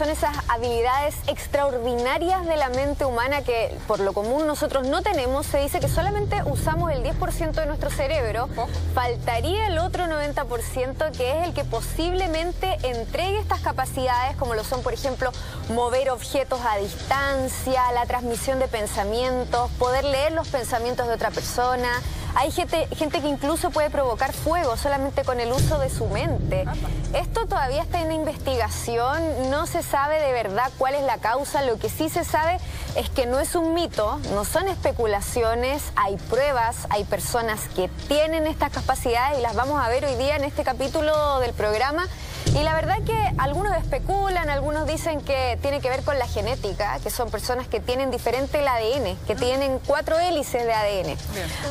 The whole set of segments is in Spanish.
son esas habilidades extraordinarias de la mente humana que por lo común nosotros no tenemos. Se dice que solamente usamos el 10% de nuestro cerebro. Faltaría el otro 90%, que es el que posiblemente entregue estas capacidades, como lo son, por ejemplo, mover objetos a distancia, la transmisión de pensamientos, poder leer los pensamientos de otra persona. Hay gente que incluso puede provocar fuego solamente con el uso de su mente. Esto todavía está en investigación, no se sabe de verdad cuál es la causa. Lo que sí se sabe es que no es un mito, no son especulaciones, hay pruebas, hay personas que tienen estas capacidades y las vamos a ver hoy día en este capítulo del programa. Y la verdad que algunos especulan, algunos dicen que tiene que ver con la genética, que son personas que tienen diferente el ADN, que tienen 4 hélices de ADN. Bien.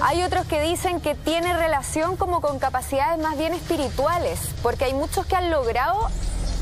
Hay otros que dicen que tiene relación como con capacidades más bien espirituales, porque hay muchos que han logrado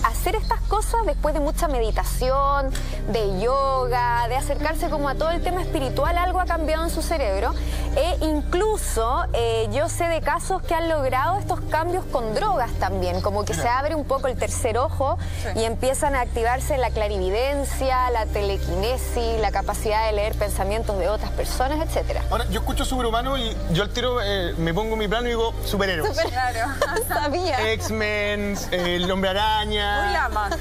hacer estas cosas después de mucha meditación, de yoga, de acercarse como a todo el tema espiritual. Algo ha cambiado en su cerebro. E incluso yo sé de casos que han logrado estos cambios con drogas también, como que se abre un poco el tercer ojo y empiezan a activarse la clarividencia, la telequinesis, la capacidad de leer pensamientos de otras personas, etc. Ahora, yo escucho superhumano y yo al tiro me pongo mi plano y digo superhéroes. Claro, sabía. X-Men, el Hombre Araña.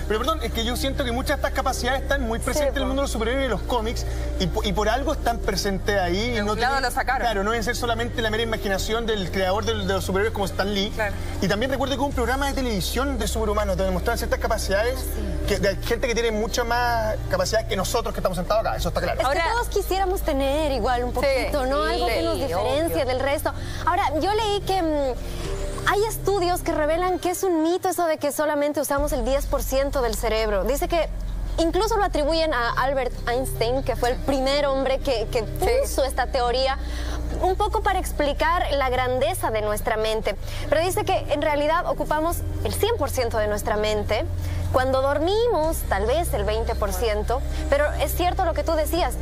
Pero perdón, es que yo siento que muchas de estas capacidades están muy presentes en el mundo de los superhéroes y de los cómics y por algo están presentes ahí. De un lado lo sacaron. Claro, no deben ser solamente la mera imaginación del creador de los superhéroes como Stan Lee. Claro. Y también recuerdo que hubo un programa de televisión de superhumanos donde mostraban ciertas capacidades de gente que tiene muchas más capacidades que nosotros que estamos sentados acá, eso está claro. Es que todos quisiéramos tener igual un poquito, ¿no? Algo que nos diferencie del resto. Ahora, yo leí que hay estudios que revelan que es un mito eso de que solamente usamos el 10% del cerebro. Dice que incluso lo atribuyen a Albert Einstein, que fue el primer hombre que puso esta teoría, un poco para explicar la grandeza de nuestra mente. Pero dice que en realidad ocupamos el 100% de nuestra mente. Cuando dormimos, tal vez el 20%, pero es cierto lo que tú decías,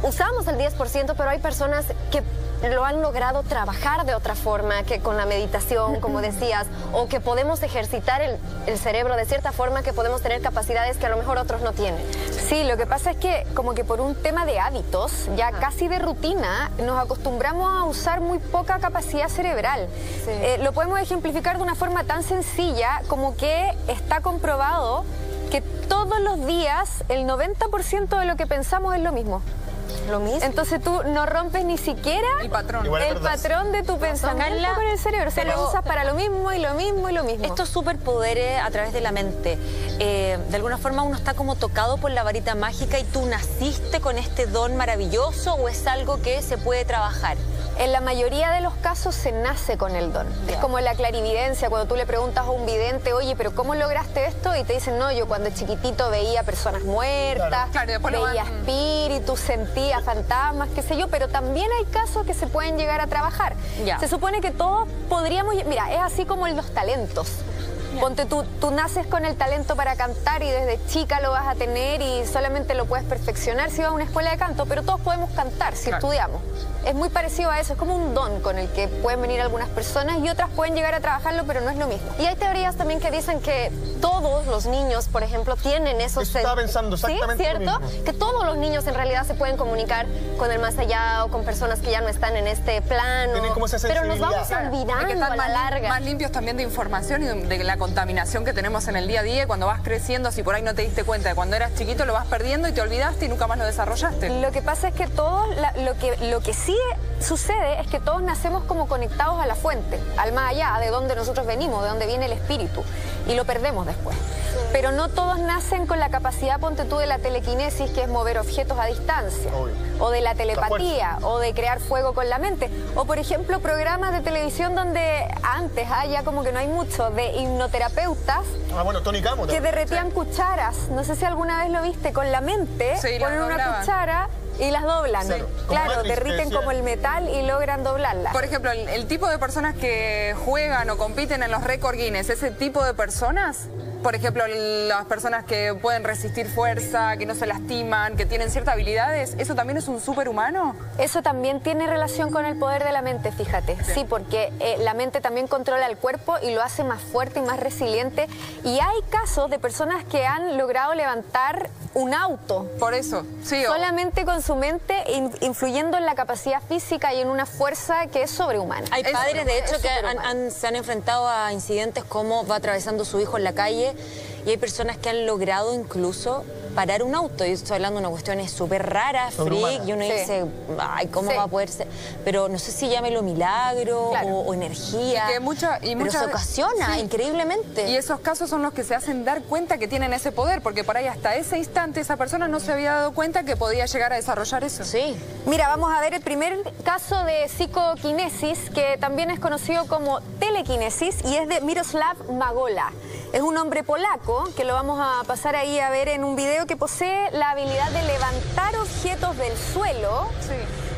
usamos el 10%, pero hay personas que lo han logrado trabajar de otra forma, que con la meditación, como decías, o que podemos ejercitar el cerebro de cierta forma, que podemos tener capacidades que a lo mejor otros no tienen. Sí, lo que pasa es que como que por un tema de hábitos, ya casi de rutina, nos acostumbramos a usar muy poca capacidad cerebral. Lo podemos ejemplificar de una forma tan sencilla como que está comprobado que todos los días el 90% de lo que pensamos es lo mismo. Lo mismo. Entonces tú no rompes ni siquiera el patrón de tu pensamiento con el cerebro. O sea, lo usas para lo mismo y lo mismo y lo mismo. Estos superpoderes a través de la mente, de alguna forma uno está como tocado por la varita mágica y tú naciste con este don maravilloso, ¿o es algo que se puede trabajar? En la mayoría de los casos se nace con el don. Es como la clarividencia, cuando tú le preguntas a un vidente, oye, pero ¿cómo lograste esto? Y te dicen, no, yo cuando chiquitito veía personas muertas, veía espíritus, sentía fantasmas, qué sé yo, pero también hay casos que se pueden llegar a trabajar. Se supone que todos podríamos, mira, es así como los talentos. Ponte tú naces con el talento para cantar y desde chica lo vas a tener y solamente lo puedes perfeccionar si vas a una escuela de canto, pero todos podemos cantar si estudiamos. Es muy parecido a eso, es como un don con el que pueden venir algunas personas y otras pueden llegar a trabajarlo, pero no es lo mismo. Y hay teorías también que dicen que todos los niños, por ejemplo, tienen esos... Estaba pensando exactamente ¿sí? ¿Cierto? Lo mismo. Que todos los niños en realidad se pueden comunicar con el más allá o con personas que ya no están en este plano. Tienen como esa pero nos vamos sensibilidad. olvidando a la larga. Más limpios también de información y de la contaminación que tenemos en el día a día. Cuando vas creciendo, si por ahí no te diste cuenta de cuando eras chiquito, lo vas perdiendo y te olvidaste y nunca más lo desarrollaste. Lo que pasa es que todos, lo que sí sucede es que todos nacemos como conectados a la fuente, al más allá, de donde nosotros venimos, de donde viene el espíritu, y lo perdemos después. Pero no todos nacen con la capacidad, ponte tú, de la telequinesis, que es mover objetos a distancia, o de la telepatía, o de crear fuego con la mente, o por ejemplo programas de televisión donde antes, ya como que no hay mucho, de hipnoterapeutas Tony Camo, que derretían cucharas, no sé si alguna vez lo viste, con la mente, ponen una cuchara y las doblan. Claro, derriten como el metal y logran doblarla. Por ejemplo, el tipo de personas que juegan o compiten en los récord Guinness, ¿ese tipo de personas por ejemplo, las personas que pueden resistir fuerza, que no se lastiman, que tienen ciertas habilidades, ¿eso también es un superhumano? Eso también tiene relación con el poder de la mente, fíjate. Bien. Sí, porque la mente también controla el cuerpo y lo hace más fuerte y más resiliente. Y hay casos de personas que han logrado levantar un auto. Por eso, sí. Solamente con su mente, influyendo en la capacidad física y en una fuerza que es sobrehumana. Hay padres, de hecho, que se han enfrentado a incidentes como va atravesando su hijo en la calle y hay personas que han logrado incluso parar un auto. Yo estoy hablando de una cuestión súper rara, freak, y uno dice, ay, ¿cómo va a poder ser? Pero no sé si llámelo milagro o energía. Pero se ocasiona increíblemente. Y esos casos son los que se hacen dar cuenta que tienen ese poder, porque por ahí hasta ese instante esa persona no se había dado cuenta que podía llegar a desarrollar eso. Sí. Mira, vamos a ver el primer caso de psicoquinesis, que también es conocido como telequinesis, y es de Miroslav Magola. Es un hombre polaco, que lo vamos a pasar ahí a ver en un video, que posee la habilidad de levantar objetos del suelo,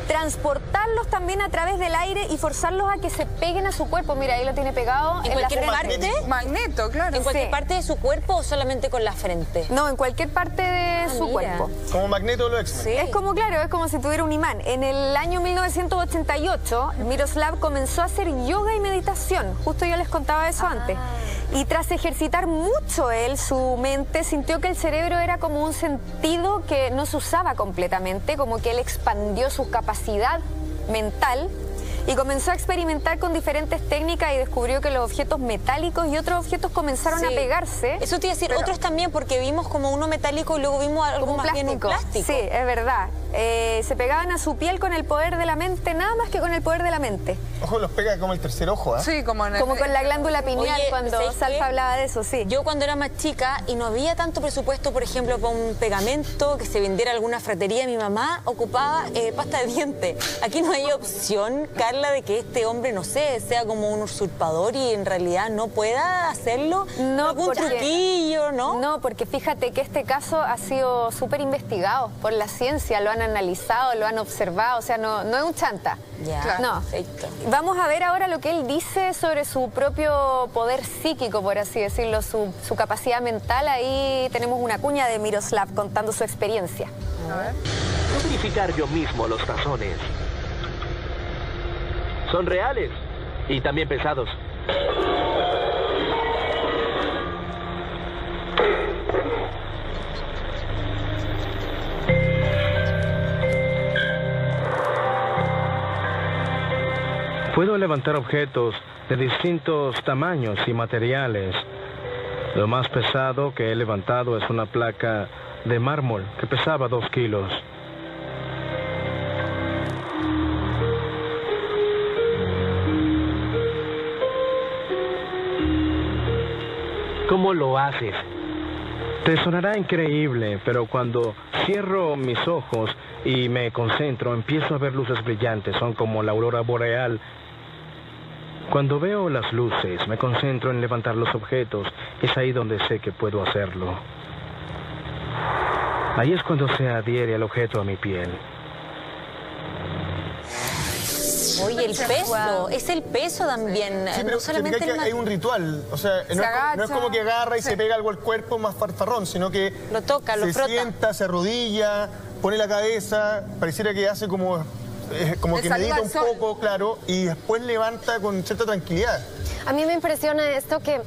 transportarlos también a través del aire y forzarlos a que se peguen a su cuerpo. Mira, ahí lo tiene pegado. ¿En cualquier parte? Magneto, claro. ¿En cualquier parte de su cuerpo o solamente con la frente? No, en cualquier parte de su cuerpo. Como Magneto lo X-Men. Sí. Es como, claro, es como si tuviera un imán. En el año 1988, Miroslav comenzó a hacer yoga y meditación. Justo yo les contaba eso antes. Y tras ejercitar mucho él su mente, sintió que el cerebro era como un sentido que no se usaba completamente, como que él expandió su capacidad mental y comenzó a experimentar con diferentes técnicas y descubrió que los objetos metálicos y otros objetos comenzaron a pegarse. Eso te iba a decir, otros también, porque vimos como uno metálico y luego vimos algo más bien un plástico. Sí, es verdad. Se pegaban a su piel con el poder de la mente, nada más que con el poder de la mente. Ojo, los pega como el tercer ojo, ¿eh? Sí, como con la glándula pineal. Oye, cuando Salfa hablaba de eso, sí. Yo cuando era más chica y no había tanto presupuesto, por ejemplo, para un pegamento que se vendiera alguna fratería, mi mamá ocupaba pasta de dientes. Aquí no hay opción, Carla, de que este hombre, no sé, sea como un usurpador y en realidad no pueda hacerlo. No, algún truquillo, ¿no? No, porque fíjate que este caso ha sido súper investigado por la ciencia, lo han analizado, lo han observado, o sea, no es un chanta. Ya, no. Perfecto. Vamos a ver ahora lo que él dice sobre su propio poder psíquico, por así decirlo, su capacidad mental. Ahí tenemos una cuña de Miroslav contando su experiencia. A ver. Puedo verificar yo mismo los tazones. Son reales y también pesados. Puedo levantar objetos de distintos tamaños y materiales. Lo más pesado que he levantado es una placa de mármol que pesaba 2 kilos. ¿Cómo lo haces? Te sonará increíble, pero cuando cierro mis ojos y me concentro, empiezo a ver luces brillantes. Son como la aurora boreal. Cuando veo las luces, me concentro en levantar los objetos. Es ahí donde sé que puedo hacerlo. Ahí es cuando se adhiere el objeto a mi piel. Oye, el peso, es el peso también. Sí, pero no solamente que hay un ritual. O sea, no es como que agarra y se pega algo al cuerpo más farfarrón, sino que lo toca, lo frota. Se sienta, se arrodilla, pone la cabeza, pareciera que hace como que medita un poco, claro, y después levanta con cierta tranquilidad. A mí me impresiona esto que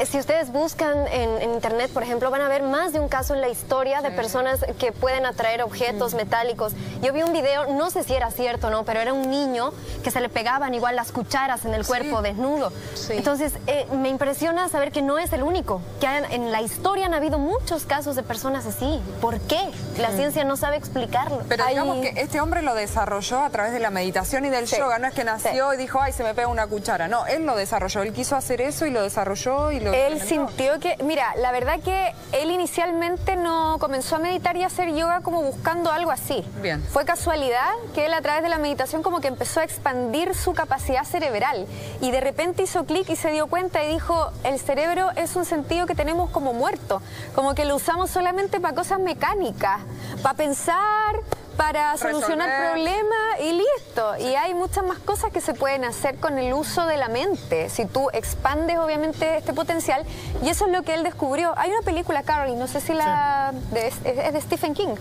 si ustedes buscan en internet, por ejemplo, van a ver más de un caso en la historia de personas que pueden atraer objetos metálicos. Yo vi un video, no sé si era cierto o no, pero era un niño que se le pegaban igual las cucharas en el cuerpo desnudo. Sí. Entonces, me impresiona saber que no es el único, que en la historia han habido muchos casos de personas así. ¿Por qué? La ciencia no sabe explicarlo. Pero digamos que este hombre lo desarrolló a través de la meditación y del yoga. No es que nació y dijo, ay, se me pega una cuchara. No, él lo desarrolló. Él quiso hacer eso y lo desarrolló y lo... Él sintió que, mira, la verdad que él inicialmente no comenzó a meditar y a hacer yoga como buscando algo así. Bien. Fue casualidad que él a través de la meditación como que empezó a expandir su capacidad cerebral y de repente hizo clic y se dio cuenta y dijo, el cerebro es un sentido que tenemos como muerto, como que lo usamos solamente para cosas mecánicas, para pensar, para solucionar problemas y listo. Y hay muchas más cosas que se pueden hacer con el uso de la mente, si tú expandes obviamente este potencial, y eso es lo que él descubrió. Hay una película, Carrie, no sé si es de Stephen King.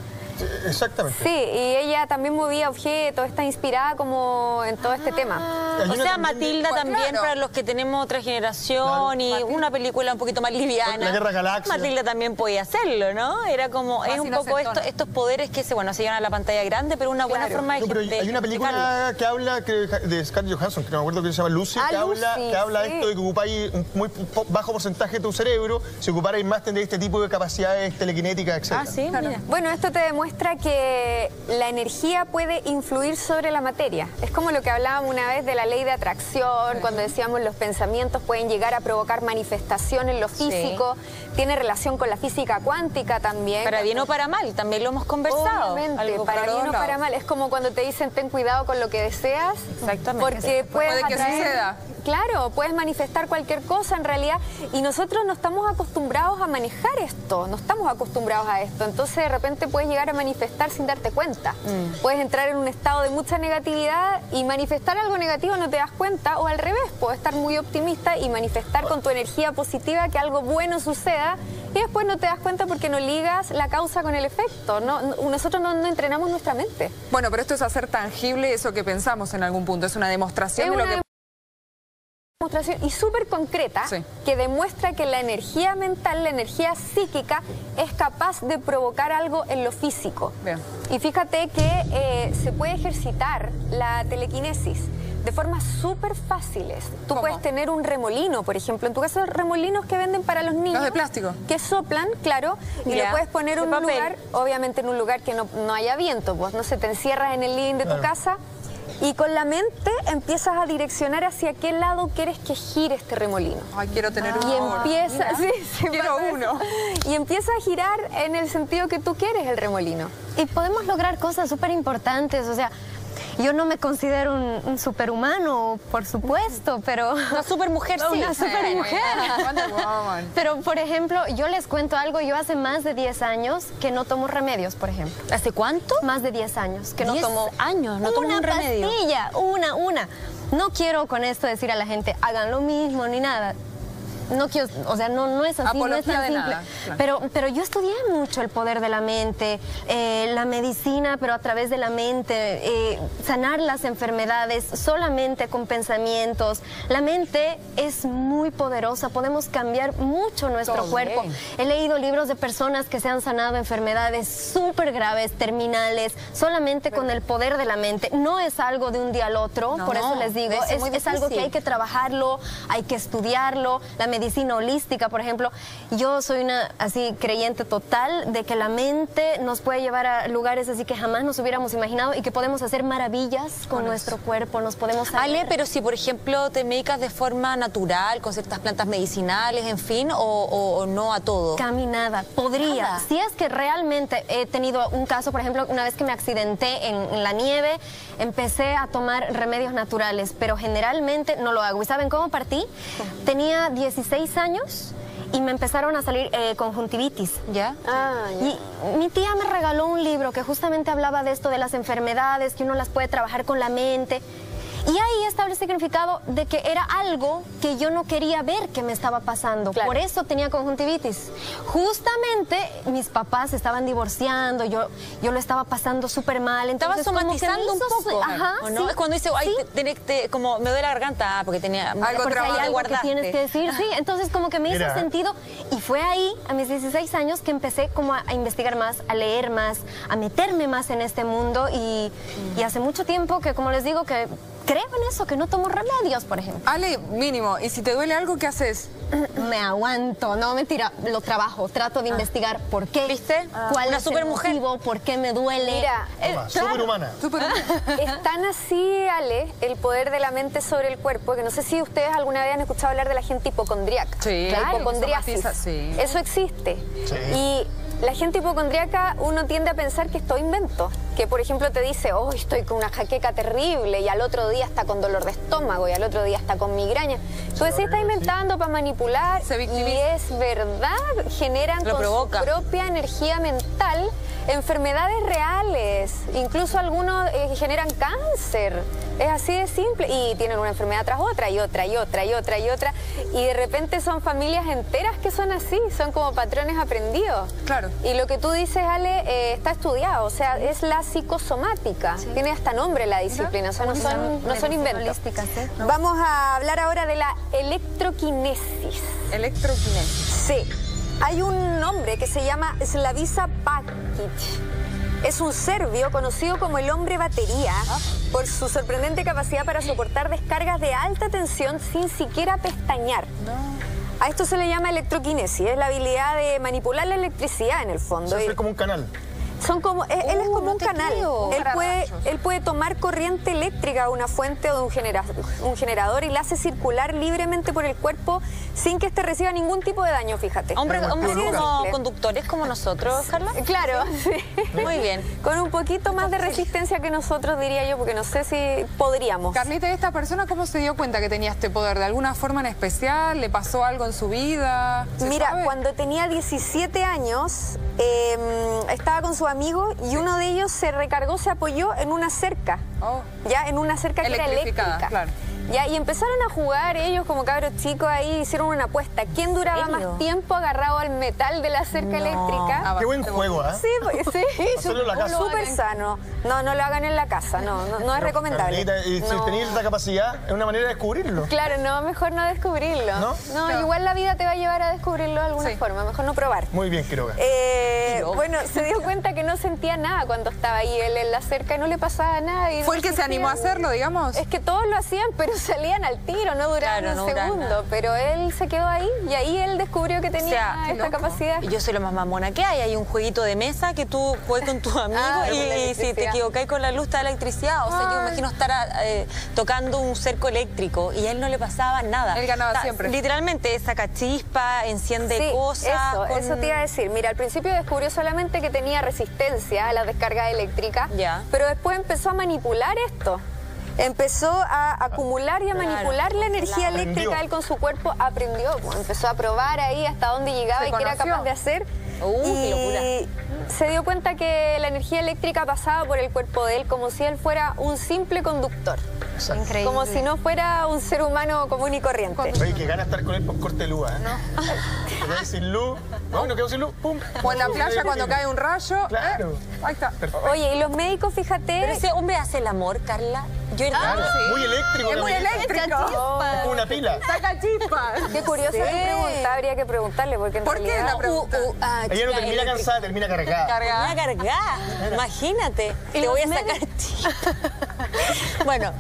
Exactamente. Sí, y ella también movía objetos, está inspirada como en todo este tema. O sea, Matilda también, para los que tenemos otra generación y una película un poquito más liviana. La Guerra Galaxia. Matilda también podía hacerlo, ¿no? Era como, es un poco estos poderes que se llevan a la pantalla grande, pero una buena forma de... No, pero hay una película que habla de Scarlett Johansson, que no me acuerdo que se llama Lucy, que habla de esto de que ocupáis un muy bajo porcentaje de tu cerebro, si ocuparais más tendréis este tipo de capacidades telequinéticas, etc. Ah, sí, mira. Bueno, esto te demuestra que la energía puede influir sobre la materia. Es como lo que hablábamos una vez de la ley de atracción, cuando decíamos los pensamientos pueden llegar a provocar manifestación en lo físico. Tiene relación con la física cuántica también. Para bien o para mal, también lo hemos conversado. Obviamente, para bien o para mal. Es como cuando te dicen ten cuidado con lo que deseas. Exactamente. Porque puede que suceda. Claro, puedes manifestar cualquier cosa en realidad, y nosotros no estamos acostumbrados a manejar esto, no estamos acostumbrados a esto, entonces de repente puedes llegar a manifestar sin darte cuenta. Puedes entrar en un estado de mucha negatividad y manifestar algo negativo, no te das cuenta, o al revés, puedes estar muy optimista y manifestar con tu energía positiva que algo bueno suceda, y después no te das cuenta porque no ligas la causa con el efecto. Nosotros no entrenamos nuestra mente. Bueno, pero esto es hacer tangible eso que pensamos en algún punto, es una demostración de lo que... Y súper concreta, que demuestra que la energía mental, la energía psíquica, es capaz de provocar algo en lo físico. Bien. Y fíjate que se puede ejercitar la telequinesis de formas súper fáciles. Tú puedes tener un remolino, por ejemplo. En tu caso, remolinos que venden para los niños. Los de plástico. Que soplan, claro, y lo puedes poner en un lugar, obviamente en un lugar que no haya viento. Pues no sé, te encierras en el living de tu casa, y con la mente empiezas a direccionar hacia qué lado quieres que gire este remolino. Ay, quiero tener uno. Y empieza, quiero uno. Y empieza a girar en el sentido que tú quieres el remolino. Y podemos lograr cosas súper importantes, o sea, yo no me considero un superhumano, por supuesto, pero... Una supermujer, sí. Una supermujer. Pero, por ejemplo, yo les cuento algo. Yo hace más de 10 años que no tomo remedios, por ejemplo. ¿Hace cuánto? Más de 10 años que no 10 tomo... años, no tomo un remedio. Una. No quiero con esto decir a la gente, hagan lo mismo, ni nada. No quiero, o sea, no es así, no es tan simple. Nada, claro. Pero yo estudié mucho el poder de la mente, la medicina, pero a través de la mente, sanar las enfermedades solamente con pensamientos. La mente es muy poderosa, podemos cambiar mucho nuestro cuerpo. He leído libros de personas que se han sanado enfermedades súper graves, terminales, solamente con el poder de la mente. No es algo de un día al otro, por eso les digo, es algo que hay que trabajarlo, hay que estudiarlo. La medicina holística, por ejemplo, yo soy una así creyente total de que la mente nos puede llevar a lugares así que jamás nos hubiéramos imaginado y que podemos hacer maravillas con nuestro cuerpo, nos podemos saber. Ale, pero si por ejemplo te medicas de forma natural, con ciertas plantas medicinales, en fin, o no a todo. Caminada, podría. Nada. Si es que realmente he tenido un caso, por ejemplo, una vez que me accidenté en la nieve, empecé a tomar remedios naturales, pero generalmente no lo hago. ¿Y saben cómo partí? Tenía 16 años y me empezaron a salir conjuntivitis. ¿Ya? Y mi tía me regaló un libro que justamente hablaba de esto, de las enfermedades, que uno las puede trabajar con la mente. Y ahí estaba el significado de que era algo que yo no quería ver que me estaba pasando. Claro. Por eso tenía conjuntivitis. Justamente mis papás estaban divorciando, yo lo estaba pasando súper mal. Estaba somatizando un poco. Ajá, ¿o no? Es cuando dice, ay, como me duele la garganta, porque tenía algo porque hay algo que tienes que decir, sí. Entonces como que me hizo sentido, y fue ahí, a mis 16 años, que empecé como a investigar más, a leer más, a meterme más en este mundo, y hace mucho tiempo que, como les digo, que creo en eso, que no tomo remedios, por ejemplo. Ale, mínimo, ¿y si te duele algo, qué haces? Me aguanto, no, mentira, lo trabajo, trato de investigar por qué. ¿Viste? ¿Cuál Una es supermujer? el motivo? ¿Por qué me duele? Mira, superhumana. Es tan así, Ale, el poder de la mente sobre el cuerpo, que no sé si ustedes alguna vez han escuchado hablar de la gente hipocondríaca. Sí, la hipocondriasis. Sí. Eso existe. Sí. Y la gente hipocondríaca, uno tiende a pensar que es todo invento. Que, por ejemplo, te dice, oh, estoy con una jaqueca terrible, y al otro día está con dolor de estómago, y al otro día está con migraña. Entonces se está inventando para manipular, y es verdad, generan con su propia energía mental enfermedades reales, incluso algunos generan cáncer. Es así de simple. Y tienen una enfermedad tras otra, y otra, y otra, y otra, y otra. Y de repente son familias enteras que son así, son como patrones aprendidos. Claro. Y lo que tú dices, Ale, está estudiado, o sea, es la psicosomática. Sí. Tiene hasta nombre la disciplina, o sea, no son inventos. ¿No? Vamos a hablar ahora de la electroquinesis. Electroquinesis. Sí. Hay un hombre que se llama Slaviša Pakić. Es un serbio conocido como el hombre batería por su sorprendente capacidad para soportar descargas de alta tensión sin siquiera pestañear. A esto se le llama electroquinesis, es la habilidad de manipular la electricidad en el fondo. Es como un canal. Son como, él es como un canal. Él puede tomar corriente eléctrica de una fuente o de un generador y la hace circular libremente por el cuerpo sin que éste reciba ningún tipo de daño, fíjate. Hombres como conductores como nosotros, Carla. Claro, sí. Muy bien. Con un poquito más de resistencia que nosotros, diría yo, porque no sé si podríamos. Carlita, ¿y esta persona cómo se dio cuenta que tenía este poder? ¿De alguna forma en especial? ¿Le pasó algo en su vida? Mira, cuando tenía 17 años, estaba con su amigo y uno de ellos se recargó, se apoyó en una cerca. Ya, en una cerca que era eléctrica. Claro. Ya, y empezaron a jugar ellos como cabros chicos ahí, hicieron una apuesta. ¿Quién duraba más tiempo agarrado al metal de la cerca eléctrica? Qué buen juego, ¿eh? Sí, sí. Hacerlo en la casa. Súper sano. No lo hagan en la casa, no es recomendable. Carlita, y si tenéis esta capacidad, es una manera de descubrirlo. Claro, no, mejor no descubrirlo. ¿No? No, igual la vida te va a llevar a descubrirlo de alguna forma, mejor no probar. Muy bien, Quiroga. Bueno, se dio cuenta que no sentía nada cuando estaba ahí él en la cerca y no le pasaba nada. Y ¿Fue el que se animó a hacerlo, digamos? Es que todos lo hacían, pero salían al tiro, no duraban un segundo. Pero él se quedó ahí y ahí él descubrió que tenía esta capacidad. Y yo soy lo más mamona que hay. Hay un jueguito de mesa que tú juegas con tus amigos y si te equivocáis con la luz te da electricidad. O sea, yo imagino estar tocando un cerco eléctrico y a él no le pasaba nada. Él ganaba siempre. Literalmente saca chispa, enciende cosas. Eso te iba a decir. Mira, al principio descubrió solamente que tenía resistencia a la descarga eléctrica, pero después empezó a manipular esto. Empezó a acumular y a manipular la energía eléctrica. Él con su cuerpo aprendió, empezó a probar ahí hasta dónde llegaba y qué era capaz de hacer. Y se dio cuenta que la energía eléctrica pasaba por el cuerpo de él como si él fuera un simple conductor. Increíble. Como si no fuera un ser humano común y corriente. Oye, que gana estar con él por corte de luz, ¿eh? No. Sin luz, no quedó sin luz, pum. O en la playa cuando cae un rayo. Claro. Ahí está. Perfecto. Oye, y los médicos, fíjate... Pero ese hombre hace el amor, Carla. Claro, muy eléctrico. Es muy eléctrico. Es como una pila. Saca chispa. Qué curiosa la pregunta, habría que preguntarle, porque en ¿Por qué es la pregunta? Ella no termina cansada, termina cargada. Termina cargada. Imagínate. Te voy a sacar chispa. Bueno,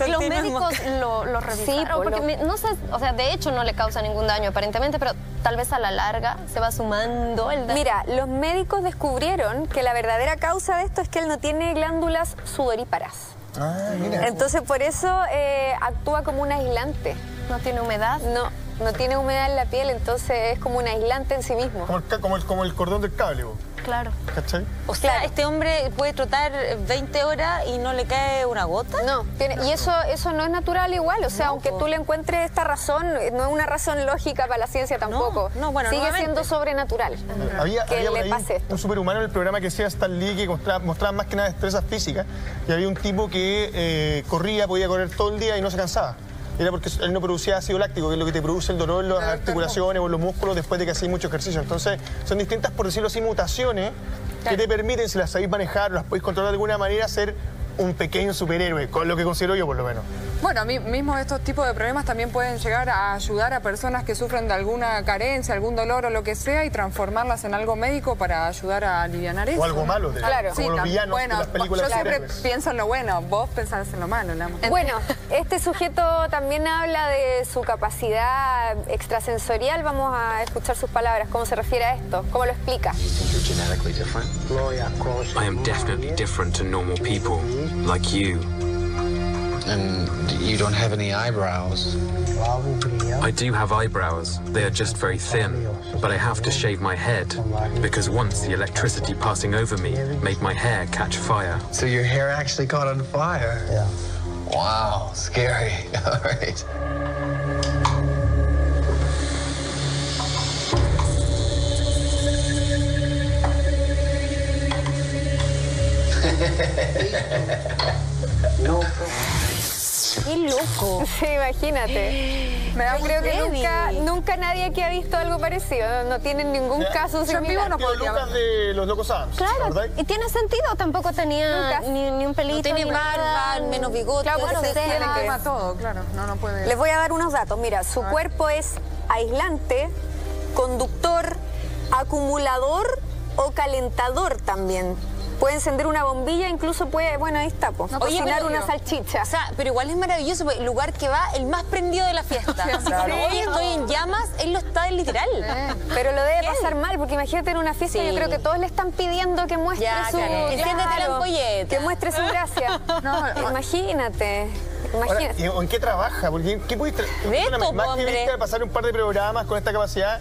los médicos lo revisaron, porque no sé, o sea, de hecho no le causa ningún daño aparentemente, pero tal vez a la larga se va sumando el daño. Mira, los médicos descubrieron que la verdadera causa de esto es que él no tiene glándulas sudoríparas. Mira. Entonces por eso actúa como un aislante. ¿No tiene humedad? No tiene humedad en la piel, entonces es como un aislante en sí mismo. Como el cordón del cable, vos. Claro. ¿Cachai? O sea, este hombre puede trotar 20 horas y no le cae una gota. No, y eso no es natural igual. O sea, aunque tú le encuentres esta razón, no es una razón lógica para la ciencia tampoco. Bueno, sigue siendo sobrenatural. Había le pase esto. Un superhumano en el programa que hacía Stan Lee que mostraba más que nada destrezas físicas. Y había un tipo que podía correr todo el día y no se cansaba. Era porque él no producía ácido láctico, que es lo que te produce el dolor en las articulaciones o en los músculos después de que hacéis mucho ejercicio. Entonces, son distintas, por decirlo así, mutaciones que te permiten, si las sabéis manejar, las podéis controlar de alguna manera, ser un pequeño superhéroe, con lo que considero yo por lo menos. Bueno, a mí mismo estos tipos de problemas también pueden llegar a ayudar a personas que sufren de alguna carencia, algún dolor o lo que sea y transformarlas en algo médico para ayudar a aliviar eso. O algo malo, claro. Como los villanos de las películas. Yo siempre pienso en lo bueno, vos pensás en lo malo. Bueno, este sujeto también habla de su capacidad extrasensorial. Vamos a escuchar sus palabras, cómo se refiere a esto, cómo lo explica. I am definitely different to normal people, like you. And you don't have any eyebrows. I do have eyebrows. They are just very thin, but I have to shave my head because once the electricity passing over me made my hair catch fire. So your hair actually caught on fire? Yeah. Wow, scary. All right. ¡Qué loco! Sí, imagínate. Yo creo que nunca nadie aquí ha visto algo parecido. No tienen ningún caso similar. No Lucas de los Locos Adams. Claro, y tiene sentido, tampoco tenía ni un pelito. No tiene barba, menos bigote. Claro, bueno, se quema todo, claro, no puede. Les voy a dar unos datos. Mira, su cuerpo es aislante, conductor, acumulador o calentador también. Puede encender una bombilla, incluso puede, bueno, ahí está, pues, cocinar una salchicha. O sea, pero igual es maravilloso, porque el lugar que va, el más prendido de la fiesta. Claro. Hoy estoy en llamas, él lo está en literal. Pero lo debe pasar mal, porque imagínate en una fiesta, yo creo que todos le están pidiendo que muestre su... Enciéndete la ampolleta. Que muestre su gracia. Imagínate. Ahora, ¿en qué trabaja? Porque ¿qué pudiste? Más que viste pasar un par de programas con esta capacidad,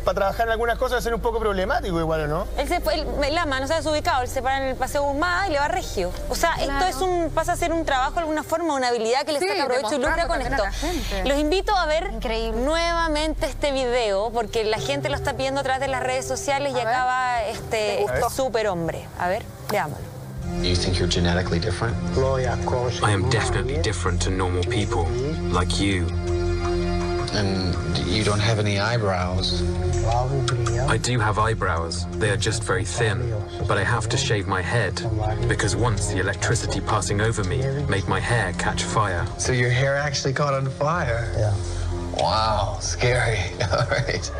para trabajar en algunas cosas va a ser un poco problemático igual, ¿o no? Él se fue, el ama no se ha desubicado, él se para en el Paseo Humada y le va a Regio. O sea, esto pasa a ser un trabajo de alguna forma, una habilidad que le saca provecho y lucra con esto. Los invito a ver nuevamente este video, porque la gente lo está pidiendo a través de las redes sociales y acá va este superhombre. A ver, veámoslo. You think you're genetically different? I am definitely different to normal people, like you. And you don't have any eyebrows. I do have eyebrows. They are just very thin. But I have to shave my head, because once the electricity passing over me made my hair catch fire. So your hair actually caught on fire? Yeah. Wow, scary. All right.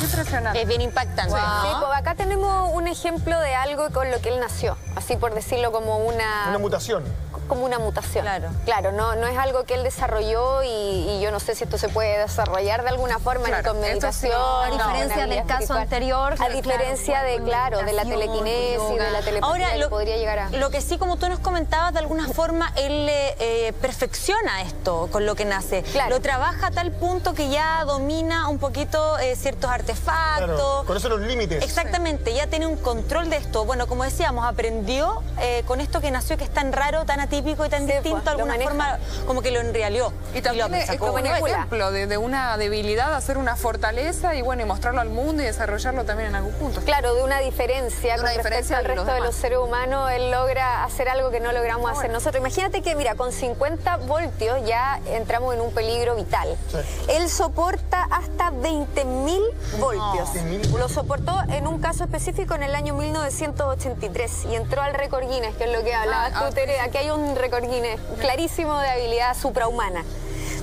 Impresionante. Es bien impactante. Sí, pues acá tenemos un ejemplo de algo con lo que él nació, así por decirlo, como una mutación. Como una mutación. Claro, no es algo que él desarrolló y yo no sé si esto se puede desarrollar de alguna forma, ni con meditación. A diferencia del caso anterior. A diferencia de la telequinesis, de la telepatía. Ahora, podría llegar a... lo que sí, como tú nos comentabas, de alguna forma él perfecciona esto con lo que nace. Lo trabaja a tal punto que ya domina un poquito ciertos artefactos. Claro, conoce los límites. Exactamente, ya tiene un control de esto. Bueno, como decíamos, aprendió con esto que nació, que es tan raro, tan atípico y tan distinto, de alguna forma como que lo enrealió. Y también es como un ejemplo de una debilidad, hacer una fortaleza y bueno, y mostrarlo al mundo y desarrollarlo también en algún punto. Claro, de una diferencia con respecto al resto de los seres humanos, él logra hacer algo que no logramos hacer nosotros. Imagínate que, mira, con 50 voltios ya entramos en un peligro vital. Él soporta hasta 20.000 voltios. Lo soportó en un caso específico en el año 1983 y entró al récord Guinness, que es lo que hablabas tú, Tere. Aquí hay un récord Guinness clarísimo de habilidad suprahumana.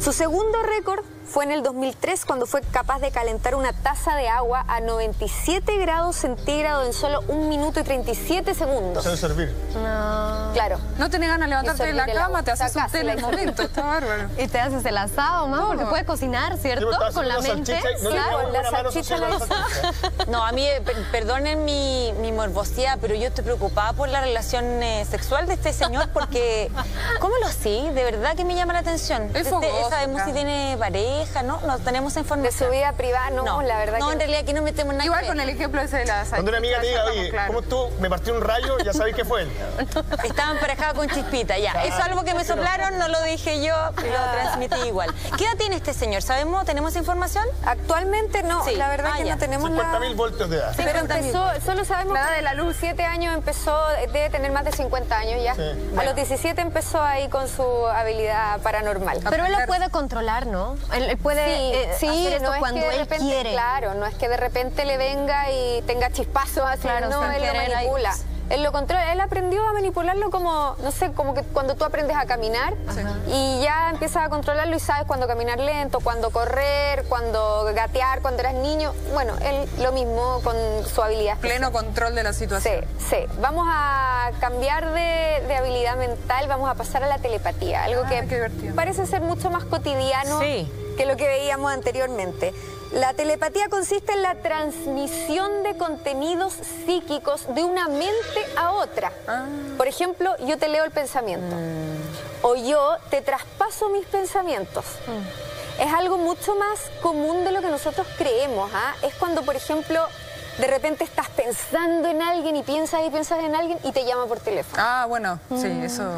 Su segundo récord fue en el 2003, cuando fue capaz de calentar una taza de agua a 97 grados centígrados en solo 1 minuto y 37 segundos. ¿Sabe servir? No. Claro. No tenés ganas de levantarte de la cama, te haces un té en el momento, está bárbaro. Y te haces el asado, ¿no? Porque puede cocinar, ¿cierto? Con la mente. Claro, la salchicha No, a mí, perdonen mi morbosidad, pero yo estoy preocupada por la relación sexual de este señor, porque ¿cómo lo sé? De verdad que me llama la atención. ¿Sabemos si tiene pareja? No tenemos información. De su vida privada, no, la verdad no, en realidad aquí no metemos nada. Igual con el ejemplo ese de la salchicha. Cuando una amiga te diga, oye, ¿cómo tú me partió un rayo? Ya sabéis que fue él. Estaba emparejada con Chispita, ya. Eso es algo que me soplaron, no lo dije yo, lo transmití igual. ¿Qué edad tiene este señor? ¿Sabemos? ¿Tenemos información? Actualmente no, la verdad que no tenemos 50.000 voltios de edad. Sí, pero empezó, solo sabemos que de la luz, 7 años empezó, debe tener más de 50 años ya. A los 17 empezó ahí con su habilidad paranormal. Pero él lo puede controlar, ¿no? Él puede hacer esto cuando él quiere. Claro, no es que de repente le venga y tenga chispazos así, no, él lo manipula. Él lo controla, él aprendió a manipularlo como, no sé, como que cuando tú aprendes a caminar y ya empiezas a controlarlo y sabes cuándo caminar lento, cuándo correr, cuándo gatear, cuando eras niño. Bueno, él lo mismo con su habilidad. Pleno control de la situación. Sí. Vamos a cambiar de habilidad mental, vamos a pasar a la telepatía, algo que parece ser mucho más cotidiano que lo que veíamos anteriormente. La telepatía consiste en la transmisión de contenidos psíquicos de una mente a otra. Por ejemplo, yo te leo el pensamiento. O yo te traspaso mis pensamientos. Es algo mucho más común de lo que nosotros creemos. Es cuando, por ejemplo, de repente estás pensando en alguien y piensas en alguien y te llama por teléfono. Ah, bueno, sí, eso.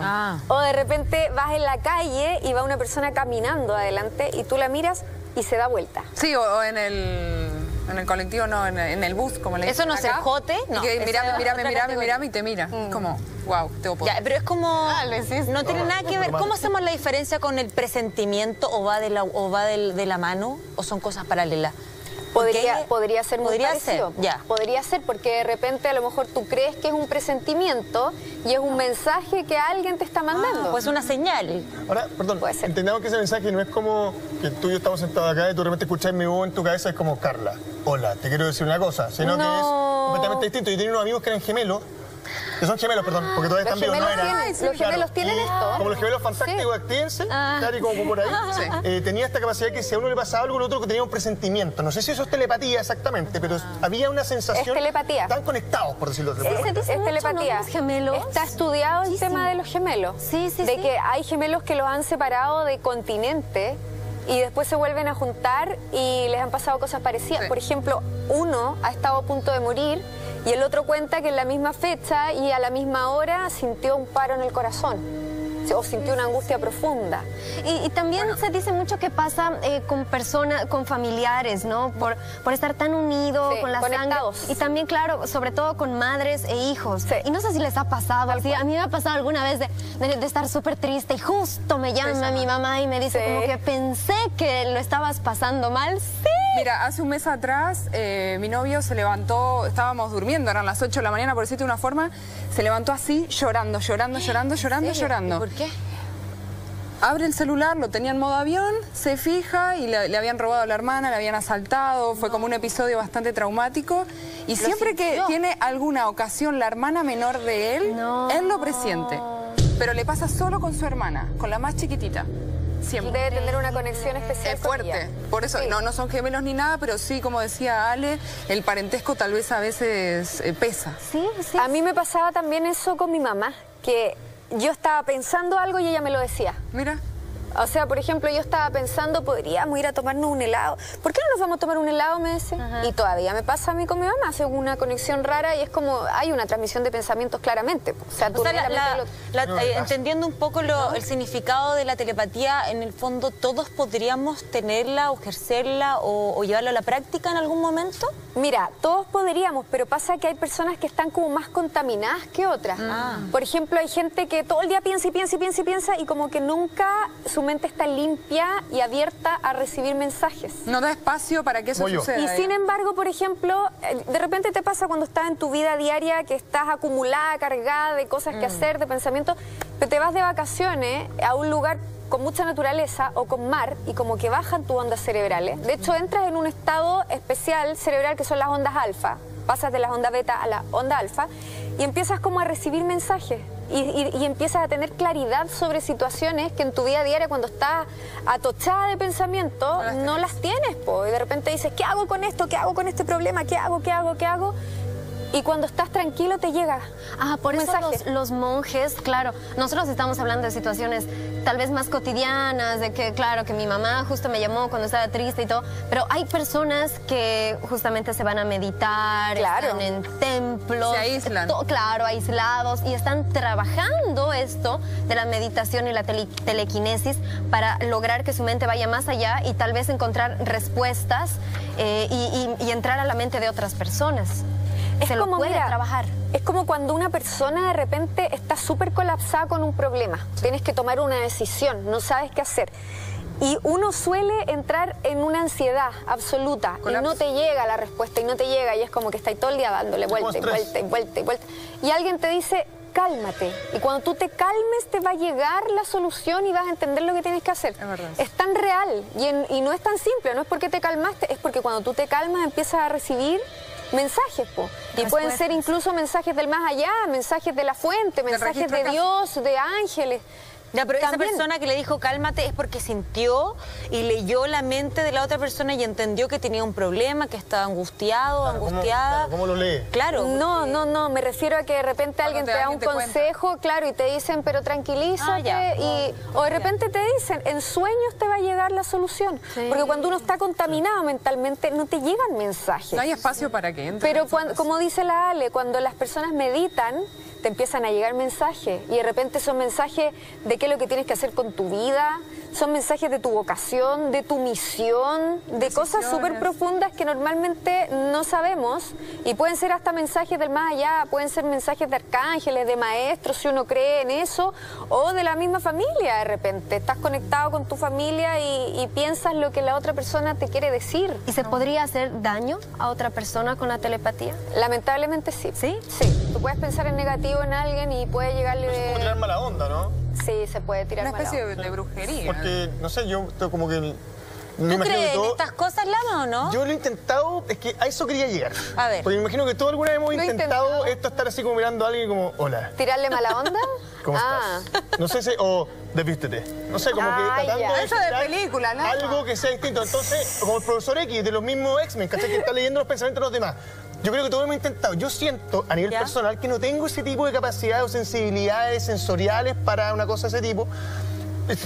O de repente vas en la calle y va una persona caminando adelante y tú la miras y se da vuelta. Sí, o en el colectivo, no, en el bus, como le dicen. ¿Eso no es el jote? No. Y que mirame y te mira. Como, wow, tengo poder. Ya, pero es como... no tiene nada que ver. ¿Cómo hacemos la diferencia con el presentimiento o va de la mano o son cosas paralelas? Podría ser muy parecido. Ya. Podría ser porque de repente a lo mejor tú crees que es un presentimiento y es un mensaje que alguien te está mandando. Pues una señal. Ahora, perdón, entendamos que ese mensaje no es como que tú y yo estamos sentados acá y tú de repente escuchas mi voz en tu cabeza, es como, Carla, hola, te quiero decir una cosa, sino que es completamente distinto. Yo tenía unos amigos que eran gemelos, que son gemelos, perdón, porque todavía están vivos, no eran. Los gemelos tienen esto. Como los gemelos fantásticos, actívense, Cari, como por ahí. Tenía esta capacidad que si a uno le pasaba algo, el otro tenía un presentimiento. No sé si eso es telepatía exactamente, pero había una sensación. Es telepatía. Están conectados, por decirlo de otra forma. Es telepatía. Los gemelos. Está estudiado el tema de los gemelos. De que hay gemelos que los han separado de continente y después se vuelven a juntar y les han pasado cosas parecidas. Por ejemplo, uno ha estado a punto de morir y el otro cuenta que en la misma fecha y a la misma hora sintió un paro en el corazón o sintió una angustia profunda. Y también se dice mucho que pasa con personas, con familiares, ¿no? Por estar tan unido con la conectados. Sangre. Y también, claro, sobre todo con madres e hijos. Y no sé si les ha pasado así. A mí me ha pasado alguna vez de estar súper triste y justo me llama mi mamá y me dice como que pensé que lo estabas pasando mal. Sí. Mira, hace un mes atrás mi novio se levantó, estábamos durmiendo, eran las 8 de la mañana, por decirte de una forma, se levantó así, llorando. ¿Por qué? Abre el celular, lo tenía en modo avión, se fija y le habían robado a la hermana, le habían asaltado, fue como un episodio bastante traumático. Y siempre que tiene alguna ocasión la hermana menor de él, él lo presiente. Pero le pasa solo con su hermana, con la más chiquitita. Siempre. Debe tener una conexión especial. Es fuerte, por eso no son gemelos ni nada, pero sí, como decía Ale, el parentesco tal vez a veces pesa. A mí me pasaba también eso con mi mamá, que yo estaba pensando algo y ella me lo decía. Mira. O sea, por ejemplo, yo estaba pensando, podríamos ir a tomarnos un helado. ¿Por qué no nos vamos a tomar un helado? Me dice. Y todavía me pasa a mí con mi mamá, hace una conexión rara y es como, hay una transmisión de pensamientos claramente. O sea, entendiendo un poco el significado de la telepatía, en el fondo, ¿todos podríamos tenerla o ejercerla o llevarla a la práctica en algún momento? Mira, todos podríamos, pero pasa que hay personas que están como más contaminadas que otras. Por ejemplo, hay gente que todo el día piensa y como que nunca su mente está limpia y abierta a recibir mensajes. No da espacio para que eso suceda. Y sin embargo, por ejemplo, de repente te pasa cuando estás en tu vida diaria que estás acumulada, cargada de cosas que hacer, de pensamientos, pero te vas de vacaciones a un lugar con mucha naturaleza o con mar y como que bajan tus ondas cerebrales. De hecho, entras en un estado especial cerebral que son las ondas alfa. Pasas de las ondas beta a la onda alfa y empiezas como a recibir mensajes y empiezas a tener claridad sobre situaciones que en tu vida diaria cuando estás atochada de pensamiento no las tienes, y de repente dices, ¿qué hago con esto? ¿Qué hago con este problema? ¿Qué hago? Y cuando estás tranquilo te llega por eso los monjes, claro, nosotros estamos hablando de situaciones tal vez más cotidianas, de que, claro, que mi mamá justo me llamó cuando estaba triste y todo, pero hay personas que justamente se van a meditar, están en templos, se aíslan. Aislados, y están trabajando esto de la meditación y la telequinesis para lograr que su mente vaya más allá y tal vez encontrar respuestas y entrar a la mente de otras personas. Trabajar. Es como cuando una persona de repente está súper colapsada con un problema. Tienes que tomar una decisión, no sabes qué hacer. Y uno suele entrar en una ansiedad absoluta y no te llega la respuesta y es como que estáis todo el día dándole vuelta y vuelta. Y alguien te dice, cálmate. Y cuando tú te calmes te va a llegar la solución y vas a entender lo que tienes que hacer. Es tan real y no es tan simple, no es porque te calmaste, es porque cuando tú te calmas empiezas a recibir mensajes, y pueden ser incluso mensajes del más allá, mensajes de la fuente, mensajes de Dios, de ángeles, Ya, pero también, esa persona que le dijo cálmate es porque sintió y leyó la mente de la otra persona y entendió que tenía un problema, que estaba angustiado, angustiada. ¿Cómo lo lee? Claro. No, me refiero a que de repente alguien te da un consejo, claro, y te dicen, pero tranquilízate, o de repente te dicen, en sueños te va a llegar la solución. Porque cuando uno está contaminado mentalmente, no te llegan mensajes. No hay espacio para que entre. Pero como dice la Ale, cuando las personas meditan, te empiezan a llegar mensajes y de repente son mensajes de qué es lo que tienes que hacer con tu vida, son mensajes de tu vocación, de tu misión, de cosas súper profundas que normalmente no sabemos y pueden ser hasta mensajes del más allá, pueden ser mensajes de arcángeles, de maestros, si uno cree en eso, o de la misma familia de repente. Estás conectado con tu familia y piensas lo que la otra persona te quiere decir. ¿Y se podría hacer daño a otra persona con la telepatía? Lamentablemente sí. ¿Sí? Sí. Tú puedes pensar en negativo en alguien y puede llegarle... Es como tirar mala onda, ¿no? Sí, se puede tirar una especie de brujería. Porque, no sé, yo como que... ¿Tú crees en estas cosas, Lama, o no? Yo lo he intentado, es que a eso quería llegar. A ver. Porque me imagino que todos alguna vez hemos intentado esto, estar así como mirando a alguien como, hola. ¿Tirarle mala onda? ¿Cómo estás? No sé si, o desvístete. No sé, como que tratando de eso de película, ¿no? algo que sea distinto. Entonces, como el profesor X de los mismos X-Men, ¿cachai? Que está leyendo los pensamientos de los demás. Yo creo que todos hemos intentado. Yo siento, a nivel personal, que no tengo ese tipo de capacidades o sensibilidades sensoriales para una cosa de ese tipo.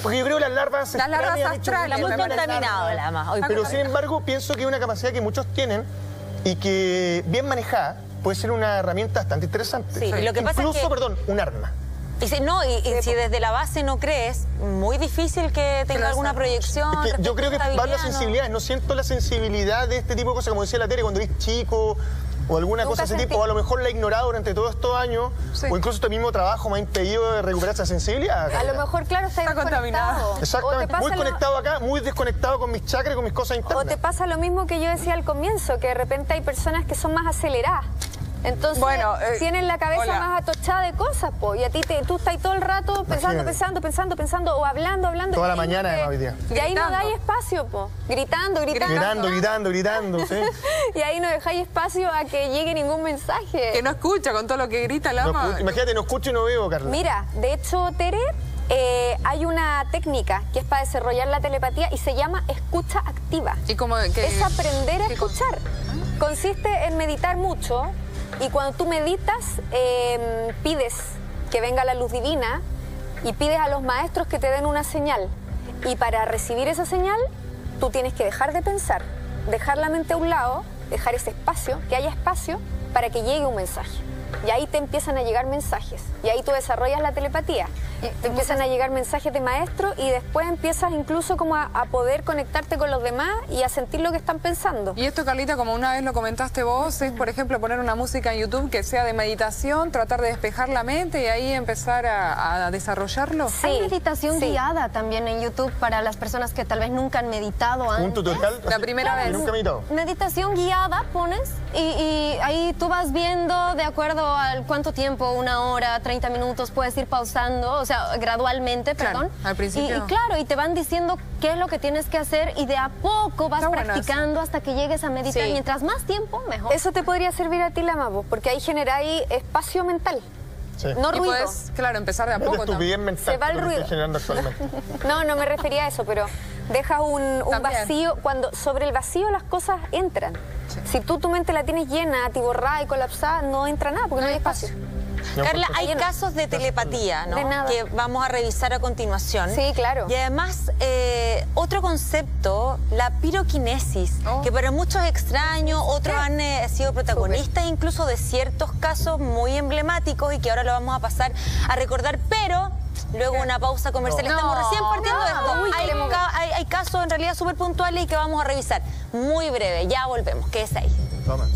Porque yo creo que las larvas astrales está muy contaminado, Lama. Pero sin embargo, pienso que es una capacidad que muchos tienen y que, bien manejada, puede ser una herramienta bastante interesante. Sí, lo que pasa incluso, es que... perdón, un arma. Y si desde la base no crees, muy difícil que tenga alguna proyección. Es que yo creo que van las sensibilidades. No siento la sensibilidad de este tipo de cosas, como decía la Tere, cuando eres chico o alguna cosa de ese tipo, o a lo mejor la he ignorado durante todos estos años, o incluso este mismo trabajo me ha impedido de recuperar esa sensibilidad. A lo mejor, claro, está contaminado. Exactamente, muy conectado acá, muy desconectado con mis chakras y con mis cosas internas. O te pasa lo mismo que yo decía al comienzo, que de repente hay personas que son más aceleradas. Entonces, tienen la cabeza más atochada de cosas, po, y a ti tú estás todo el rato pensando, o hablando. Toda la mañana, además, hoy día. Y ahí no dais espacio, po, gritando. Gritando, sí. Y ahí no dejáis espacio a que llegue ningún mensaje. Que no escucha con todo lo que grita Lama. Imagínate, no escucho y no veo, Carla. Mira, de hecho, Tere, hay una técnica que es para desarrollar la telepatía y se llama escucha activa. ¿Y cómo, es aprender a escuchar. Consiste en meditar mucho. Y cuando tú meditas, pides que venga la luz divina y pides a los maestros que te den una señal. Y para recibir esa señal, tú tienes que dejar de pensar, dejar la mente a un lado, dejar ese espacio, que haya espacio para que llegue un mensaje. Y ahí te empiezan a llegar mensajes. Y ahí tú desarrollas la telepatía. Te empiezan a llegar mensajes de maestro y después empiezas incluso como a poder conectarte con los demás y a sentir lo que están pensando. Y esto, Carlita, como una vez lo comentaste vos, es, por ejemplo, poner una música en YouTube que sea de meditación, tratar de despejar la mente y ahí empezar a desarrollarlo. Sí. Hay meditación guiada también en YouTube para las personas que tal vez nunca han meditado antes. ¿Un tutorial? La primera vez. Nunca he meditado. Meditación guiada pones y ahí tú vas viendo de acuerdo al cuánto tiempo, 1 hora, 30 minutos, puedes ir pausando, o sea, gradualmente, perdón. Al principio. Y claro, y te van diciendo qué es lo que tienes que hacer y de a poco vas practicando hasta que llegues a meditar. Sí. Mientras más tiempo, mejor. Eso te podría servir a ti, Lama, porque ahí generáis espacio mental. Sí. No ruido. Puedes, claro, empezar de a poco. Se va el ruido. No me refería a eso, pero dejas un vacío. Cuando sobre el vacío las cosas entran. Sí. Si tu mente la tienes llena, atiborrada y colapsada, no entra nada porque no hay espacio. Carla, hay casos de telepatía, ¿no? Que vamos a revisar a continuación. Sí, claro. Y además, otro concepto, la piroquinesis, que para muchos es extraño, otros han sido protagonistas incluso de ciertos casos muy emblemáticos y que ahora lo vamos a pasar a recordar, pero luego una pausa comercial. Estamos recién partiendo de esto. Hay casos en realidad súper puntuales y que vamos a revisar muy breve. Ya volvemos. Quédese ahí. Toma.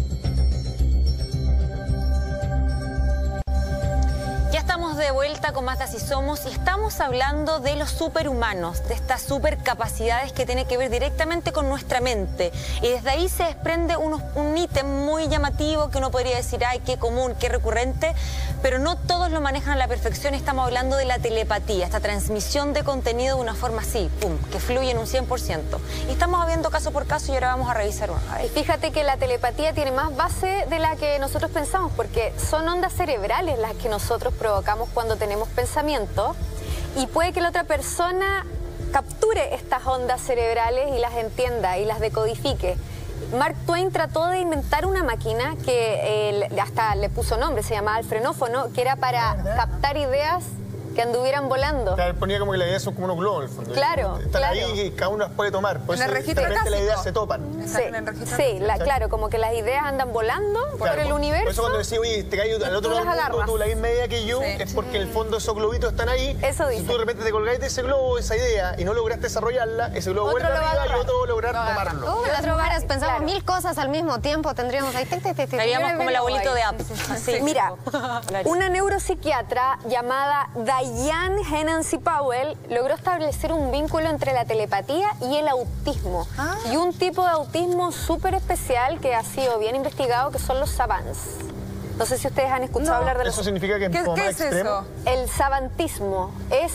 Ya estamos de vuelta con Más de Así Somos y estamos hablando de los superhumanos, de estas supercapacidades que tienen que ver directamente con nuestra mente. Y desde ahí se desprende un ítem muy llamativo que uno podría decir, ay, qué común, qué recurrente, pero no todos lo manejan a la perfección. Estamos hablando de la telepatía, esta transmisión de contenido de una forma así, pum, que fluye en un 100%. Y estamos viendo caso por caso y ahora vamos a revisar uno. Y fíjate que la telepatía tiene más base de la que nosotros pensamos, porque son ondas cerebrales las que nosotros provocamos cuando tenemos pensamientos y puede que la otra persona capture estas ondas cerebrales y las entienda y las decodifique. Mark Twain trató de inventar una máquina que hasta le puso nombre, se llamaba el frenófono, que era para captar ideas que anduvieran volando. Claro, ponía como que las ideas son como unos globos en el fondo. Claro, Están claro. ahí y cada uno las puede tomar. Por eso En el registro de repente las clásico. ideas se topan. Sí, claro, como que las ideas andan volando por el universo. Por eso cuando decís, oye, te caes al otro tú lado las del mundo, agarras. tú la misma idea que yo, es porque en el fondo esos globitos están ahí. Eso dice. Si tú de repente te colgáis de ese globo, esa idea, y no lograste desarrollarla, ese globo Otro vuelve lo va a arriba y agarrar. otro va a lograr tomarlo. Las mujeres pensamos Claro. 1000 cosas al mismo tiempo, tendríamos ahí... Haríamos como el abuelito de apps. Así. Mira, una neuropsiquiatra llamada Diane Henancy Powell logró establecer un vínculo entre la telepatía y el autismo. Y un tipo de autismo súper especial que ha sido bien investigado, que son los savants. No sé si ustedes han escuchado hablar de los... Eso significa que ¿Qué como más es extremo. eso? El savantismo es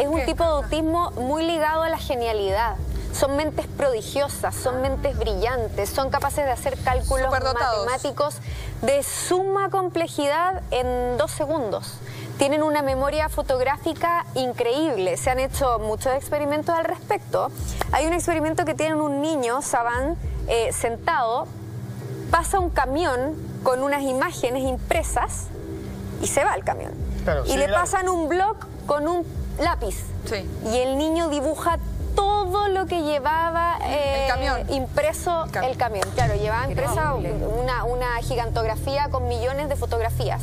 un tipo de autismo muy ligado a la genialidad. Son mentes prodigiosas, son mentes brillantes, son capaces de hacer cálculos Superdotados. matemáticos de suma complejidad en 2 segundos. Tienen una memoria fotográfica increíble. Se han hecho muchos experimentos al respecto. Hay un experimento que tienen un niño, savant, sentado, pasa un camión con unas imágenes impresas y se va el camión. Claro, y sí, le claro. pasan un bloc con un lápiz. Sí. Y el niño dibuja todo lo que llevaba El camión. impreso el camión. Claro, llevaba impresa una gigantografía con millones de fotografías.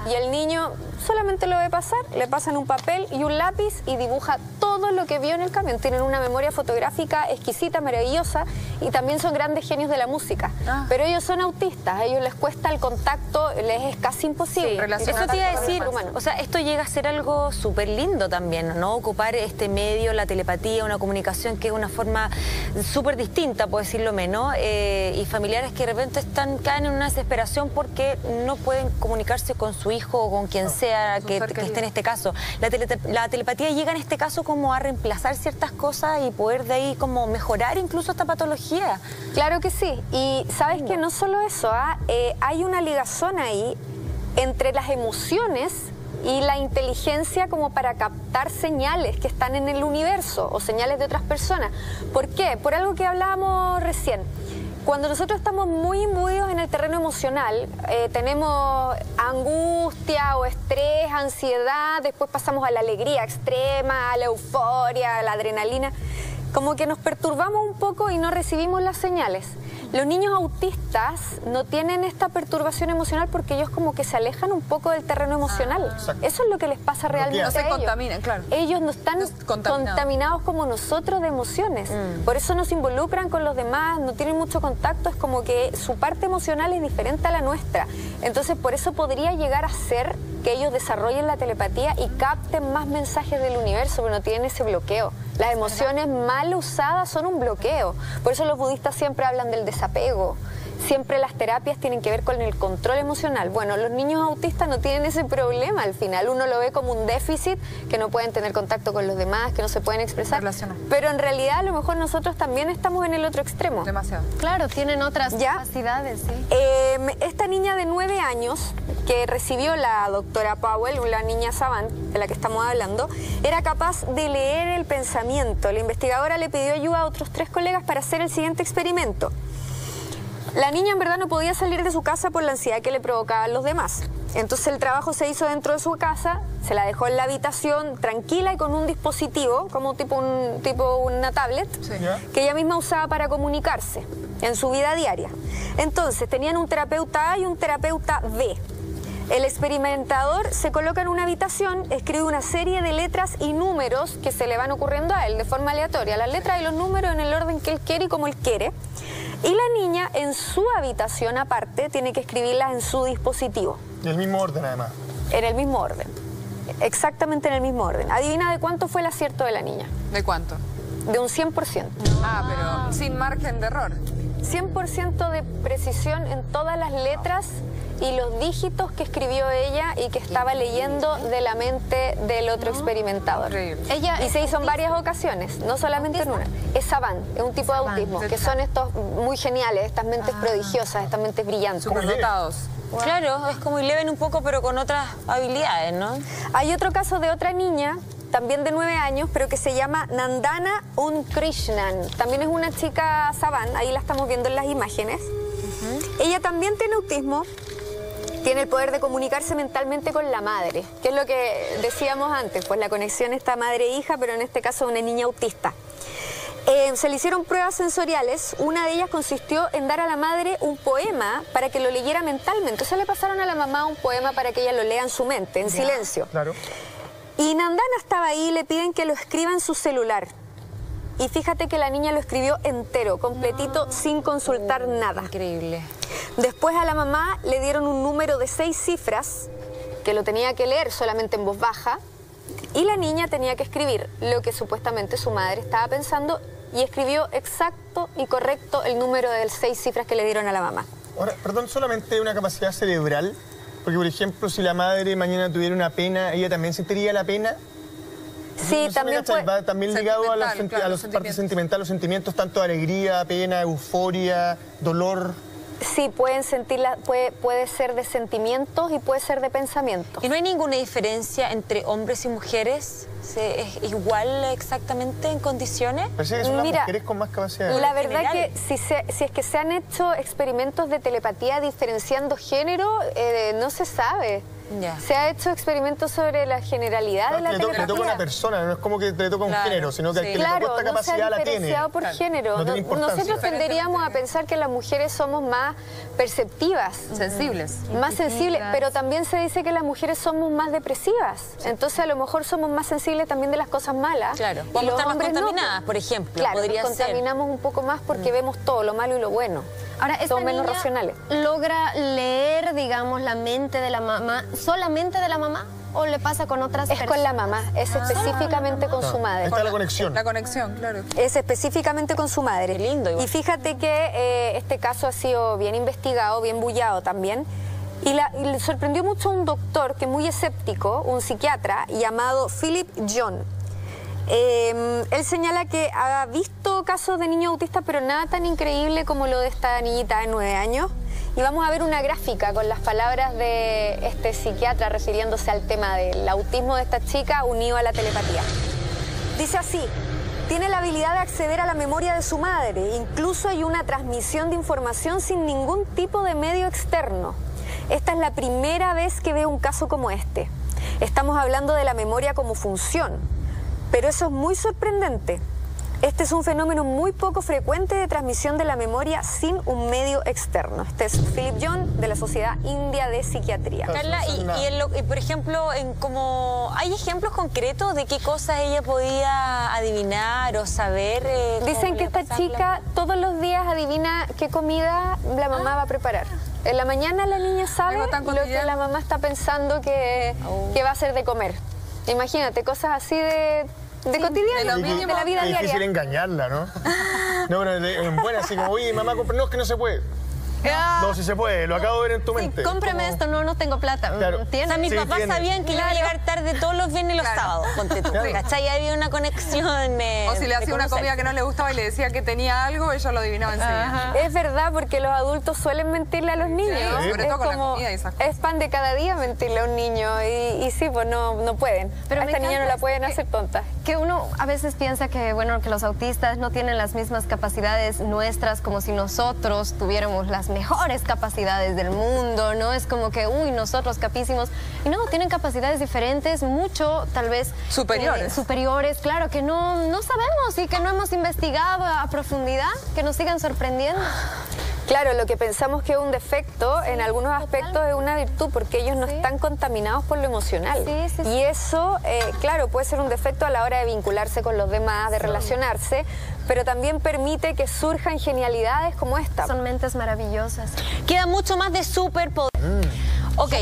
Y el niño solamente lo ve pasar, le pasan un papel y un lápiz y dibuja todo lo que vio en el camión. Tienen una memoria fotográfica exquisita, maravillosa, y también son grandes genios de la música. Pero ellos son autistas, a ellos les cuesta el contacto, les es casi imposible. Eso te iba a decir, o sea, esto llega a ser algo súper lindo también, ¿no? Ocupar este medio, la telepatía, una comunicación que es una forma súper distinta, por decirlo menos, y familiares que de repente caen en una desesperación porque no pueden comunicarse con su hijo o con quien sea que esté en este caso. La telepatía llega en este caso como a reemplazar ciertas cosas y poder de ahí como mejorar incluso esta patología. Claro que sí, y sabes que no solo eso, hay una ligazón ahí entre las emociones y la inteligencia como para captar señales que están en el universo o señales de otras personas. ¿Por qué? Por algo que hablábamos recién. Cuando nosotros estamos muy imbuidos en el terreno emocional, tenemos angustia o estrés, ansiedad, después pasamos a la alegría extrema, a la euforia, a la adrenalina, como que nos perturbamos un poco y no recibimos las señales. Los niños autistas no tienen esta perturbación emocional porque ellos como que se alejan un poco del terreno emocional. Eso es lo que les pasa realmente No se a ellos. contaminan, claro. Ellos no están contaminados como nosotros de emociones. Por eso no se involucran con los demás, no tienen mucho contacto, es como que su parte emocional es diferente a la nuestra. Entonces por eso podría llegar a ser que ellos desarrollen la telepatía y capten más mensajes del universo, pero no tienen ese bloqueo. Las emociones mal usadas son un bloqueo. Por eso los budistas siempre hablan del desapego. Siempre las terapias tienen que ver con el control emocional. Bueno, los niños autistas no tienen ese problema al final. Uno lo ve como un déficit, que no pueden tener contacto con los demás, que no se pueden expresar. Pero en realidad a lo mejor nosotros también estamos en el otro extremo. Demasiado. Claro, tienen otras capacidades, sí. Esta niña de 9 años que recibió la doctora Powell, la niña savant de la que estamos hablando, era capaz de leer el pensamiento. La investigadora le pidió ayuda a otros 3 colegas para hacer el siguiente experimento. La niña en verdad no podía salir de su casa por la ansiedad que le provocaban los demás. Entonces el trabajo se hizo dentro de su casa, se la dejó en la habitación tranquila y con un dispositivo, como una tablet, que ella misma usaba para comunicarse en su vida diaria. Entonces tenían un terapeuta A y un terapeuta B. El experimentador se coloca en una habitación, escribe una serie de letras y números que se le van ocurriendo a él de forma aleatoria. Las letras y los números en el orden que él quiere y como él quiere. Y la niña en su habitación aparte tiene que escribirlas en su dispositivo. En el mismo orden además. En el mismo orden. Exactamente en el mismo orden. Adivina de cuánto fue el acierto de la niña. ¿De cuánto? De un 100%. Ah, pero sin margen de error. 100% de precisión en todas las letras y los dígitos que escribió ella y que estaba leyendo de la mente del otro experimentador. Y se hizo en varias ocasiones, no solamente en una. Es savant, es un tipo de autismo, que son estos muy geniales, estas mentes prodigiosas, estas mentes brillantes. Superdotados. Claro, es como Eleven un poco, pero con otras habilidades, ¿no? Hay otro caso de otra niña también de 9 años, pero que se llama Nandana Unkrishnan. También es una chica savant, ahí la estamos viendo en las imágenes. Ella también tiene autismo, tiene el poder de comunicarse mentalmente con la madre, que es lo que decíamos antes, pues la conexión está madre-hija, pero en este caso una niña autista. Se le hicieron pruebas sensoriales, una de ellas consistió en dar a la madre un poema para que lo leyera mentalmente. Entonces le pasaron a la mamá un poema para que ella lo lea en su mente, en silencio. Claro. Y Nandana estaba ahí y le piden que lo escriba en su celular. Y fíjate que la niña lo escribió entero, completito, sin consultar nada. Increíble. Después a la mamá le dieron un número de 6 cifras, que lo tenía que leer solamente en voz baja, y la niña tenía que escribir lo que supuestamente su madre estaba pensando, y escribió exacto y correcto el número de 6 cifras que le dieron a la mamá. Ahora, perdón, ¿solamente una capacidad cerebral? Porque, por ejemplo, si la madre mañana tuviera una pena, ¿ella también sentiría la pena? Sí, no también puede... Va también ligado a las partes sentimentales, los sentimientos tanto de alegría, pena, euforia, dolor. Sí, pueden sentirla, puede ser de sentimientos y puede ser de pensamientos. ¿Y no hay ninguna diferencia entre hombres y mujeres? ¿Es igual exactamente en condiciones? Parece que son las mujeres con más capacidad. La verdad que si es que se han hecho experimentos de telepatía diferenciando género, no se sabe. Ya. Se ha hecho experimentos sobre la generalidad de la telepatía. Le toca a una persona, no es como que le toca un género, sino que al que le tocó esta capacidad la tiene. Claro, por género. Nosotros tenderíamos a pensar que las mujeres somos más perceptivas. Sensibles. Más sensibles, pero también se dice que las mujeres somos más depresivas. Entonces a lo mejor somos más sensibles también de las cosas malas. Claro. Podemos estar más contaminadas, por ejemplo. Claro, podría nos contaminamos un poco más porque vemos todo, lo malo y lo bueno. Ahora, ¿esta somos menos niña racionales. logra leer, digamos, la mente de la mamá, solamente de la mamá, o le pasa con otras personas? Es con la mamá, es específicamente con su madre. Ahí está la conexión. La conexión, claro. Es específicamente con su madre. Qué lindo, igual. Y fíjate que este caso ha sido bien investigado, bien bullado también. Y le sorprendió mucho a un doctor que es muy escéptico, un psiquiatra llamado Philip John. Él señala que ha visto casos de niños autistas, pero nada tan increíble como lo de esta niñita de 9 años. Y vamos a ver una gráfica con las palabras de este psiquiatra refiriéndose al tema del autismo de esta chica unido a la telepatía. Dice así: tiene la habilidad de acceder a la memoria de su madre. Incluso hay una transmisión de información sin ningún tipo de medio externo. Esta es la primera vez que veo un caso como este. Estamos hablando de la memoria como función. Pero eso es muy sorprendente. Este es un fenómeno muy poco frecuente de transmisión de la memoria sin un medio externo. Este es Philip John, de la Sociedad India de Psiquiatría. Carla, y por ejemplo, ¿hay ejemplos concretos de qué cosas ella podía adivinar o saber? Dicen que esta chica todos los días adivina qué comida la mamá va a preparar. En la mañana la niña sabe lo que la mamá está pensando que va a hacer de comer. Imagínate, cosas así de cotidiano, de la vida diaria. Es difícil engañarla, ¿no? No, pero es buena, así como, oye, mamá, no, es que no se puede. No, si se puede, lo acabo de ver en tu mente. Cómprame esto, no tengo plata. Claro. O sea, mis papás sabían que iba a llegar tarde todos los viernes y los sábados, ponte tú. ¿Cachai? Había una conexión. O si le hacía una comida que no le gustaba y le decía que tenía algo, ella lo adivinaba enseguida. Es verdad, porque los adultos suelen mentirle a los niños. Sí, sobre todo con la comida y esas cosas. Es pan de cada día mentirle a un niño y sí, pues no pueden. Pero a esta niña no la pueden hacer tonta. Que uno a veces piensa que, bueno, que los autistas no tienen las mismas capacidades nuestras, como si nosotros tuviéramos las mejores capacidades del mundo, ¿no? Es como que, uy, nosotros capísimos. Y no, tienen capacidades diferentes, mucho, tal vez... superiores, claro, que no sabemos y que no hemos investigado a profundidad, que nos sigan sorprendiendo. Claro, lo que pensamos que es un defecto, en algunos aspectos es una virtud, porque ellos no están contaminados por lo emocional. Y eso, claro, puede ser un defecto a la hora de vincularse con los demás, de relacionarse, pero también permite que surjan genialidades como esta. Son mentes maravillosas. Queda mucho más de superpoder. Ok,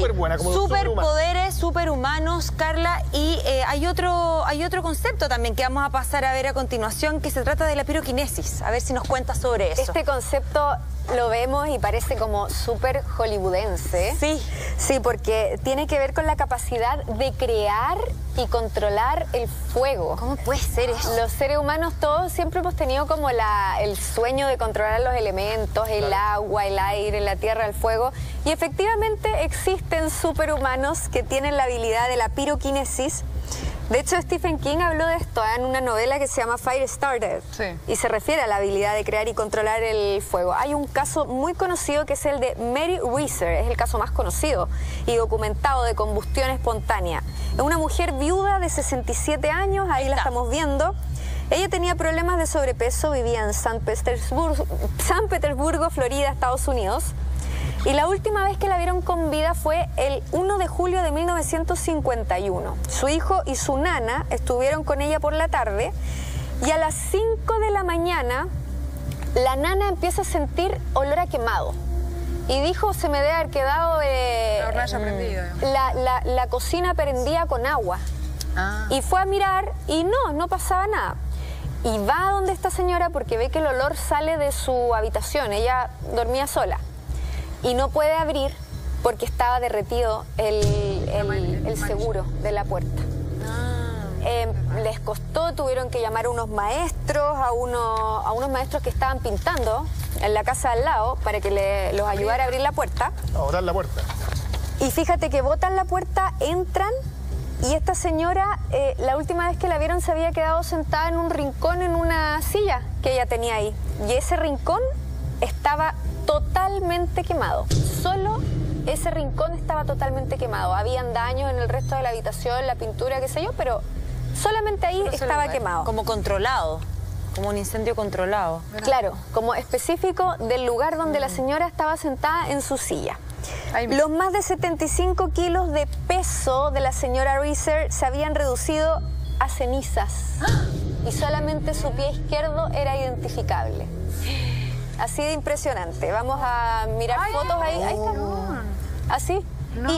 superpoderes, superhumanos, Carla, y hay otro concepto también que vamos a pasar a ver a continuación, que se trata de la piroquinesis. A ver si nos cuentas sobre eso. Este concepto lo vemos y parece como súper hollywoodense. Sí. Sí, porque tiene que ver con la capacidad de crear y controlar el fuego. ¿Cómo puede ser eso? Los seres humanos todos siempre hemos tenido como el sueño de controlar los elementos, el agua, el aire, la tierra, el fuego. Y efectivamente existen superhumanos que tienen la habilidad de la piroquinesis, De hecho, Stephen King habló de esto en una novela que se llama Firestarter. Sí. Y se refiere a la habilidad de crear y controlar el fuego. Hay un caso muy conocido que es el de Mary Reeser. Es el caso más conocido y documentado de combustión espontánea. Es una mujer viuda de 67 años, ahí la estamos viendo. Ella tenía problemas de sobrepeso, vivía en San Petersburgo, Florida, Estados Unidos. Y la última vez que la vieron con vida fue el 1 de julio de 1951. Su hijo y su nana estuvieron con ella por la tarde y a las 5 de la mañana la nana empieza a sentir olor a quemado. Y dijo, se me debe haber quedado la cocina prendida con agua. Y fue a mirar y no pasaba nada. Y va a donde esta señora porque ve que el olor sale de su habitación. Ella dormía sola. Y no puede abrir porque estaba derretido el seguro de la puerta. Les costó, tuvieron que llamar a unos maestros, a unos maestros que estaban pintando en la casa al lado para que los ayudara a abrir la puerta. A botar la puerta. Y fíjate que botan la puerta, entran y esta señora, la última vez que la vieron se había quedado sentada en un rincón en una silla que ella tenía ahí. Y ese rincón estaba totalmente quemado. Solo ese rincón estaba totalmente quemado. Habían daños en el resto de la habitación, la pintura, qué sé yo, pero solamente ahí estaba quemado. Como controlado, como un incendio controlado. Claro, como específico del lugar donde la señora estaba sentada en su silla. Los más de 75 kilos de peso de la señora Reeser se habían reducido a cenizas y solamente su pie izquierdo era identificable. Así de impresionante. Vamos a mirar fotos ahí. Ahí está. Así.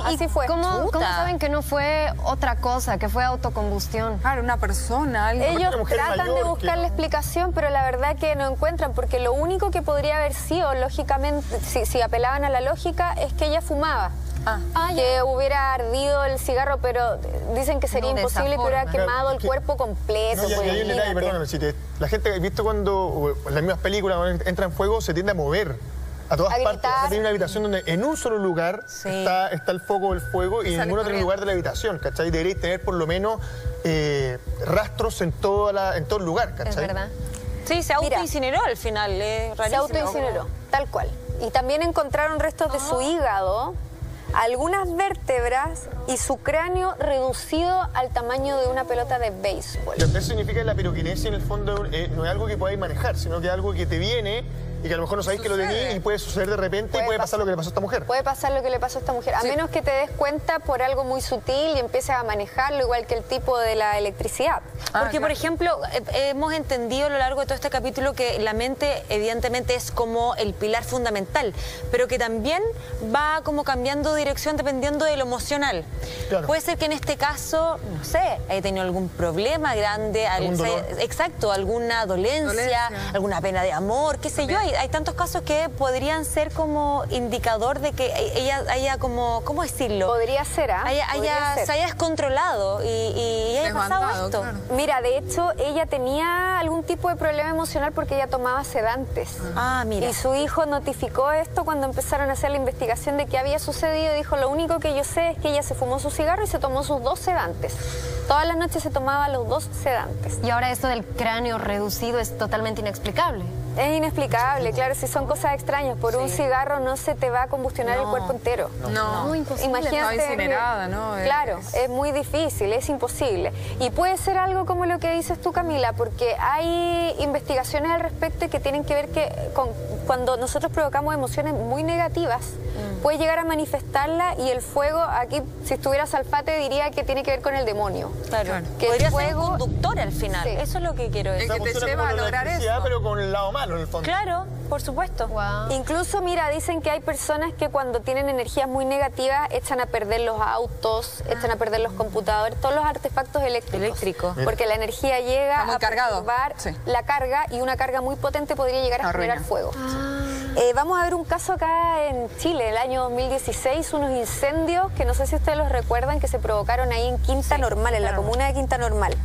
Así fue. ¿Cómo saben que no fue otra cosa, que fue autocombustión? Claro, una persona, algo. Ellos tratan de buscar la explicación, pero la verdad que no encuentran, porque lo único que podría haber sido, lógicamente, si apelaban a la lógica, es que ella fumaba. Que hubiera ardido el cigarro, pero dicen que sería imposible que hubiera quemado el cuerpo completo. Y hay un detalle, perdóname, la gente, ¿visto cuando en las mismas películas cuando entra en fuego se tiende a mover a todas partes? Tiene una habitación donde en un solo lugar está el foco del fuego y en ningún otro lugar de la habitación, ¿cachai? Deberéis tener por lo menos rastros en todo el lugar, ¿cachai? Es verdad. Sí, se autoincineró al final, rarísimo. Se autoincineró, tal cual. Y también encontraron restos de su hígado, algunas vértebras y su cráneo reducido al tamaño de una pelota de béisbol. Eso significa que la piroquinesia en el fondo no es algo que podáis manejar, sino que es algo que te viene y que a lo mejor no sabéis que lo tenéis y puede suceder de repente y puede pasar lo que le pasó a esta mujer. Puede pasar lo que le pasó a esta mujer, a menos que te des cuenta por algo muy sutil y empieces a manejarlo, igual que el tipo de la electricidad. Porque, por ejemplo, hemos entendido a lo largo de todo este capítulo que la mente evidentemente es como el pilar fundamental, pero que también va como cambiando dirección dependiendo de lo emocional. Claro. Puede ser que en este caso, no sé, haya tenido algún problema grande, alguna dolencia, alguna pena de amor, qué sé yo. Hay tantos casos que podrían ser como indicador de que ella haya como, ¿cómo decirlo? Podría ser, se haya descontrolado y haya pasado esto. Claro. Mira, de hecho, ella tenía algún tipo de problema emocional porque ella tomaba sedantes. Mira. Y su hijo notificó esto cuando empezaron a hacer la investigación de qué había sucedido. Dijo, lo único que yo sé es que ella se fumó su cigarro y se tomó sus 2 sedantes. Todas las noches se tomaba los 2 sedantes. Y ahora esto del cráneo reducido es totalmente inexplicable. Es inexplicable, claro, si son cosas extrañas. Por un cigarro no se te va a combustionar el cuerpo entero. No, imposible. Imagínate. Está incinerada, ¿no? Claro, es muy difícil, es imposible. Y puede ser algo como lo que dices tú, Camila, porque hay investigaciones al respecto que tienen que ver con cuando nosotros provocamos emociones muy negativas, puede llegar a manifestarla y el fuego, aquí, si estuviera Salfate, diría que tiene que ver con el demonio. Claro. Que podría el fuego ser un conductor al final. Sí. Eso es lo que quiero decir. El que te lleva a lograr eso. Pero con el lado malo, en el fondo. Claro, por supuesto. Wow. Incluso, mira, dicen que hay personas que cuando tienen energías muy negativas echan a perder los autos, echan a perder los computadores, todos los artefactos eléctricos. Porque la energía llega a perturbar la carga y una carga muy potente podría llegar a generar fuego. Vamos a ver un caso acá en Chile, el año 2016, unos incendios que no sé si ustedes los recuerdan, que se provocaron ahí en Quinta Normal, en la comuna de Quinta Normal.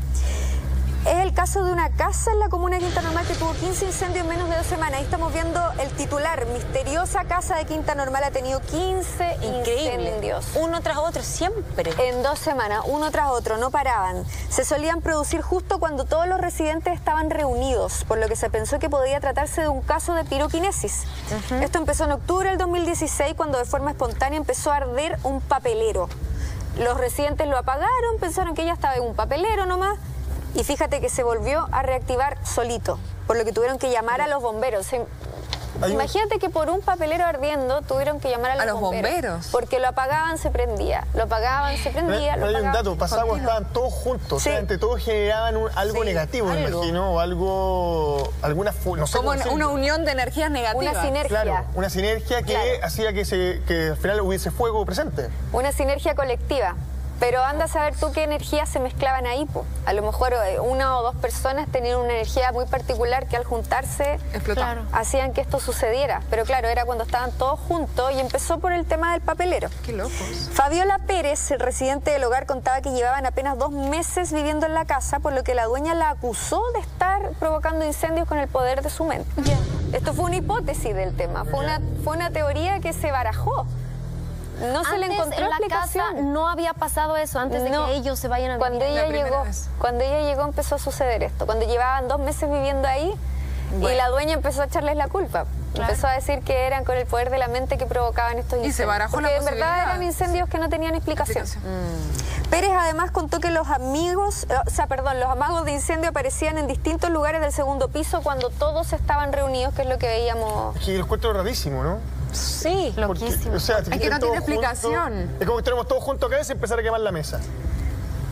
Es el caso de una casa en la comuna de Quinta Normal que tuvo 15 incendios en menos de 2 semanas. Ahí estamos viendo el titular. Misteriosa casa de Quinta Normal ha tenido 15 incendios. Uno tras otro, siempre. En 2 semanas, uno tras otro, no paraban. Se solían producir justo cuando todos los residentes estaban reunidos, por lo que se pensó que podía tratarse de un caso de piroquinesis. Esto empezó en octubre del 2016, cuando de forma espontánea empezó a arder un papelero. Los residentes lo apagaron, pensaron que ya estaba en un papelero nomás, y fíjate que se volvió a reactivar solito, por lo que tuvieron que llamar a los bomberos. Imagínate que por un papelero ardiendo tuvieron que llamar a los bomberos. Porque lo apagaban, se prendía. Lo apagaban, se prendía. Pero hay un dato, pasaba cuando estaban todos juntos. Sí. O sea, entre todos generaban algo negativo, me imagino, o algo, no sé como una unión de energías negativas. Una sinergia. Claro, una sinergia que hacía que al final hubiese fuego presente. Una sinergia colectiva. Pero anda a saber tú qué energías se mezclaban ahí, po. A lo mejor una o dos personas tenían una energía muy particular que al juntarse hacían que esto sucediera. Pero claro, era cuando estaban todos juntos y empezó por el tema del papelero. Qué locos. Fabiola Pérez, el residente del hogar, contaba que llevaban apenas 2 meses viviendo en la casa, por lo que la dueña la acusó de estar provocando incendios con el poder de su mente. Esto fue una hipótesis del tema, fue una teoría que se barajó. No se le encontró en explicación. La casa no había pasado eso antes de que ellos se vayan a vivir. Cuando ella llegó empezó a suceder esto. Cuando llevaban 2 meses viviendo ahí y la dueña empezó a echarles la culpa. Empezó a decir que eran con el poder de la mente que provocaban estos incendios. Y se barajó porque en verdad eran incendios que no tenían explicación. Pérez además contó que los amagos de incendio aparecían en distintos lugares del segundo piso cuando todos estaban reunidos, que es lo que veíamos. Es que lo encuentro rarísimo, ¿no? Sí, loquísimo. O sea, es que no tiene explicación. Es como que tenemos todos juntos acá y empezar a quemar la mesa.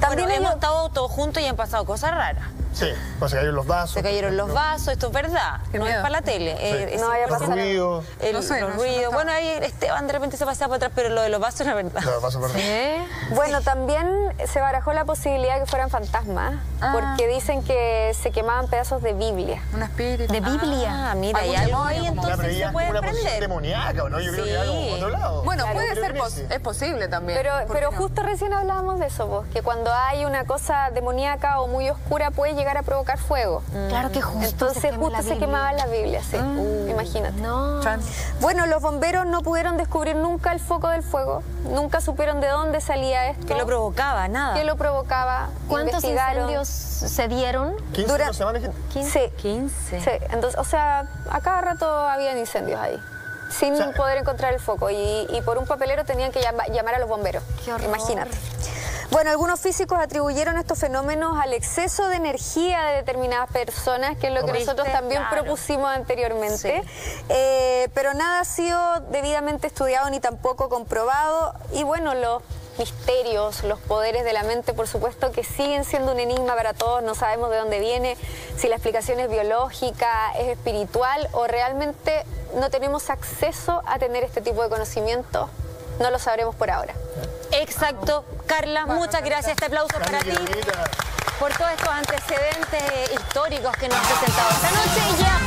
También hemos estado todos juntos y han pasado cosas raras. Sí, pues se cayeron los vasos. Se cayeron los vasos, esto es verdad. No es para la tele. No vaya a pasar. Los ruidos. Los ruidos. Bueno, ahí Esteban de repente se pasaba para atrás, pero lo de los vasos era verdad. Los vasos, verdad. Bueno, también se barajó la posibilidad de que fueran fantasmas, porque dicen que se quemaban pedazos de Biblia. Un espíritu. De Biblia. Mira, hay algo ahí, entonces se puede una prender. posición demoníaca, ¿no? Yo creo que hay algo por otro lado. Bueno, puede ser, es posible también. Pero justo recién hablábamos de eso, vos, que cuando hay una cosa demoníaca o muy oscura puede llegar a provocar fuego. Claro que justo. Entonces se quemaba la Biblia, sí. Imagínate. No. Bueno, los bomberos no pudieron descubrir nunca el foco del fuego. Nunca supieron de dónde salía esto. ¿Qué lo provocaba? Nada. ¿Qué lo provocaba? ¿Cuántos incendios se dieron? 15 semanas. 15. Sí, entonces, o sea, a cada rato habían incendios ahí. Sin poder encontrar el foco. Y por un papelero tenían que llamar a los bomberos. Qué horror. Imagínate. Bueno, algunos físicos atribuyeron estos fenómenos al exceso de energía de determinadas personas, que es lo que nosotros también propusimos anteriormente. Pero nada ha sido debidamente estudiado ni tampoco comprobado. Y bueno, los misterios, los poderes de la mente, por supuesto que siguen siendo un enigma para todos. No sabemos de dónde viene, si la explicación es biológica, es espiritual o realmente no tenemos acceso a tener este tipo de conocimiento. No lo sabremos por ahora. Exacto. Carla, muchas gracias. Este aplauso para ti por todos estos antecedentes históricos que nos has presentado esta noche. Y ya